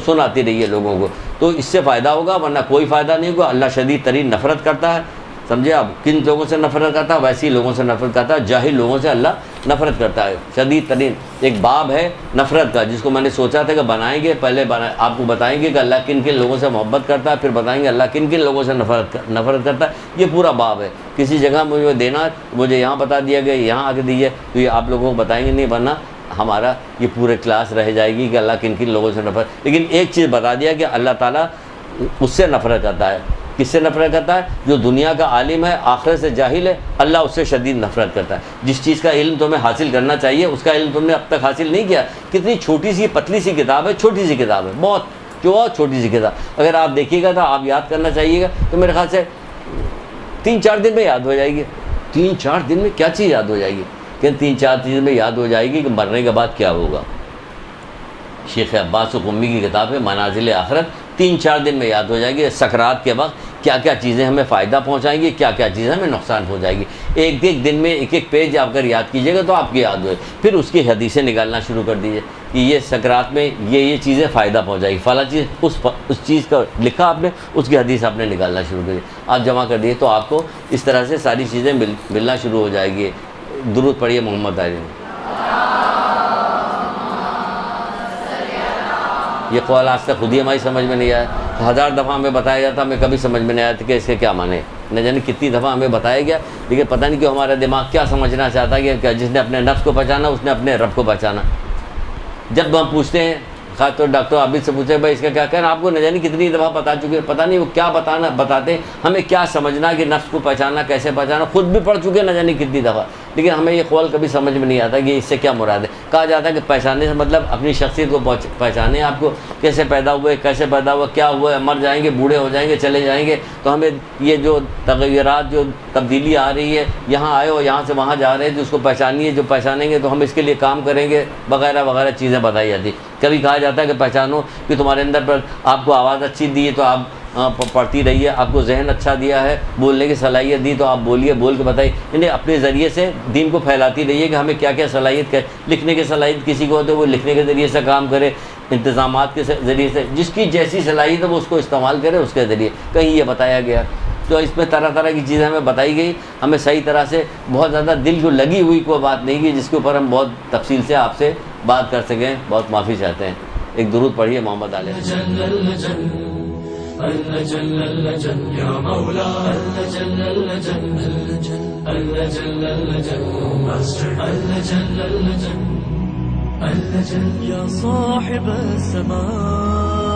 سناتی رہیے لوگوں کو، تو اس سے فائدہ ہوگا، ورنہ کوئی فائدہ نہیں ہوگا۔ اللہ شدید ترین نفرت کرتا ہے، سمجھے آپ، کن لوگوں سے نفرت کرتا ہے؟ ویسے ہی لوگوں سے نفرت کرتا ہے، جاہل لوگوں سے اللہ نفرت کرتا ہے۔ شدید ترین ایک باب ہے نفرت کا، جس کو میں نے سوچا تھا کہ بنائیں گے، پہلے آپ کو بتائیں گے کہ اللہ کن کن لوگوں سے محبت کرتا ہے، پھر بتائیں گے اللہ کن کن لوگوں سے نفرت کرتا ہے۔ یہ پورا باب ہے، کسی جگہ مجھے دینا، مجھے یہاں بتا دیا گیا، یہاں آ کے دیجیے، تو یہ آپ لوگوں کو بتائیں گے نہیں، ورنہ ہمارا یہ پورے کلاس رہ جائے گی کہ اللہ کن کن لوگوں سے نفرت۔ لیکن ایک چیز بتا دیا کہ اللہ تعالیٰ اس سے نفرت کرتا ہے۔ کس سے نفرت کرتا ہے؟ جو دنیا کا عالم ہے، آخرت سے جاہل ہے، اللہ اس سے شدید نفرت کرتا ہے۔ جس چیز کا علم تمہیں حاصل کرنا چاہیے اس کا علم تم نے اب تک حاصل نہیں کیا۔ کتنی چھوٹی سی پتلی سی کتاب ہے، چھوٹی سی کتاب ہے، بہت چھوٹی سی کتاب، اگر آپ دیکھیے گا تو آپ یاد کرنا چاہیے گا تو میرے خیال سے 3-4 دن میں یاد ہو جائے گی۔ 3-4 دن میں کیا چیز یاد ہو جائے گی؟ کہ 3-4 دن میں یاد ہو جائے گی کہ مرنے کے بعد کیا ہوگا۔ شیخ عباس قمی کی کتاب ہے منازل آخرت، 3-4 دن میں یاد ہو جائے گی۔ سکرات کے وقت کیا کیا چیزیں ہمیں فائدہ پہنچائیں گی، کیا کیا چیزیں ہمیں نقصان پہنچائیں گی۔ ایک دن میں ایک پیج آپ اگر یاد کیجیے گا تو آپ کی یاد ہوئے، پھر اس کی حدیثیں نکالنا شروع کر دیجیے کہ یہ سکرات میں یہ چیزیں فائدہ پہنچائے گی، فلاں چیز اس چیز کا لکھا آپ نے، اس کی حدیث آپ نے نکالنا شروع کر دی، آپ جمع کر دیے تو آپ کو اس طرح سے ساری چیزیں ملنا شروع ہو جائے گی۔ درود پڑھیے محمد علی۔ یہ قول آج تک خود ہی ہماری سمجھ میں نہیں آیا، 1000 دفعہ ہمیں بتایا جاتا، ہمیں کبھی سمجھ میں نہیں آیا تھا کہ اس کے کیا معنی، نہ جانے کتنی دفعہ ہمیں بتایا گیا، لیکن پتہ نہیں کہ ہمارا دماغ کیا سمجھنا چاہتا ہے کہ جس نے اپنے نفس کو پہچانا اس نے اپنے رب کو پہچانا۔ جب ہم پوچھتے ہیں، خاص طور ڈاکٹر عابد سے پوچھے بھائی اس کا کیا کہنا، آپ کو نہ جانے کتنی دفعہ بتا چکے ہیں، پتہ نہیں وہ کیا بتاتے ہیں، ہمیں کیا سمجھنا کہ نفس کو پہچانا کیسے پہچانا، خود بھی پڑھ چکے نہ جانے کتنی دفعہ، لیکن ہمیں یہ قول کبھی سمجھ میں نہیں آتا کہ اس سے کیا مراد ہے۔ کہا جاتا ہے کہ پہچانے سے مطلب اپنی شخصیت کو پہچانے، آپ کو کیسے پیدا ہوئے، کیا ہوا ہے، مر جائیں گے، بوڑھے ہو جائیں گے، چلے جائیں گے، تو ہمیں یہ جو تغیرات، جو تبدیلی آ رہی ہے، یہاں آئے ہو یہاں سے وہاں جا رہے ہیں، تو اس کو پہچانیے، جو پہچانیں گے تو ہم اس کے لیے کام کریں گے، وغیرہ وغیرہ چیزیں بتائی جاتی۔ کبھی کہا جاتا ہے کہ پہچانو کہ تمہارے اندر پر آپ کو آواز اچھی دی ہے تو آپ پڑھتی رہیے، آپ کو ذہن اچھا دیا ہے، بولنے کی صلاحیت دی تو آپ بولیے، بول کے بتائیے، یعنی اپنے ذریعے سے دین کو پھیلاتی رہیے کہ ہمیں کیا کیا صلاحیت ہے۔ لکھنے کی صلاحیت کسی کو ہوتے وہ لکھنے کے ذریعے سے کام کرے، انتظامات کے ذریعے سے، جس کی جیسی صلاحیت ہے وہ اس کو استعمال کرے اس کے ذریعے، کہیں یہ بتایا گیا۔ تو اس میں طرح طرح کی چیزیں ہمیں بتائی گئی، ہمیں صحیح طرح سے بہت زیادہ دل کو لگی ہوئی کوئی بات نہیں کی جس کے اوپر ہم بہت تفصیل سے آپ سے بات کر سکیں، بہت معافی چاہتے ہیں۔ ایک درود پڑھیے محمد علیہ۔ يا صاحب السماء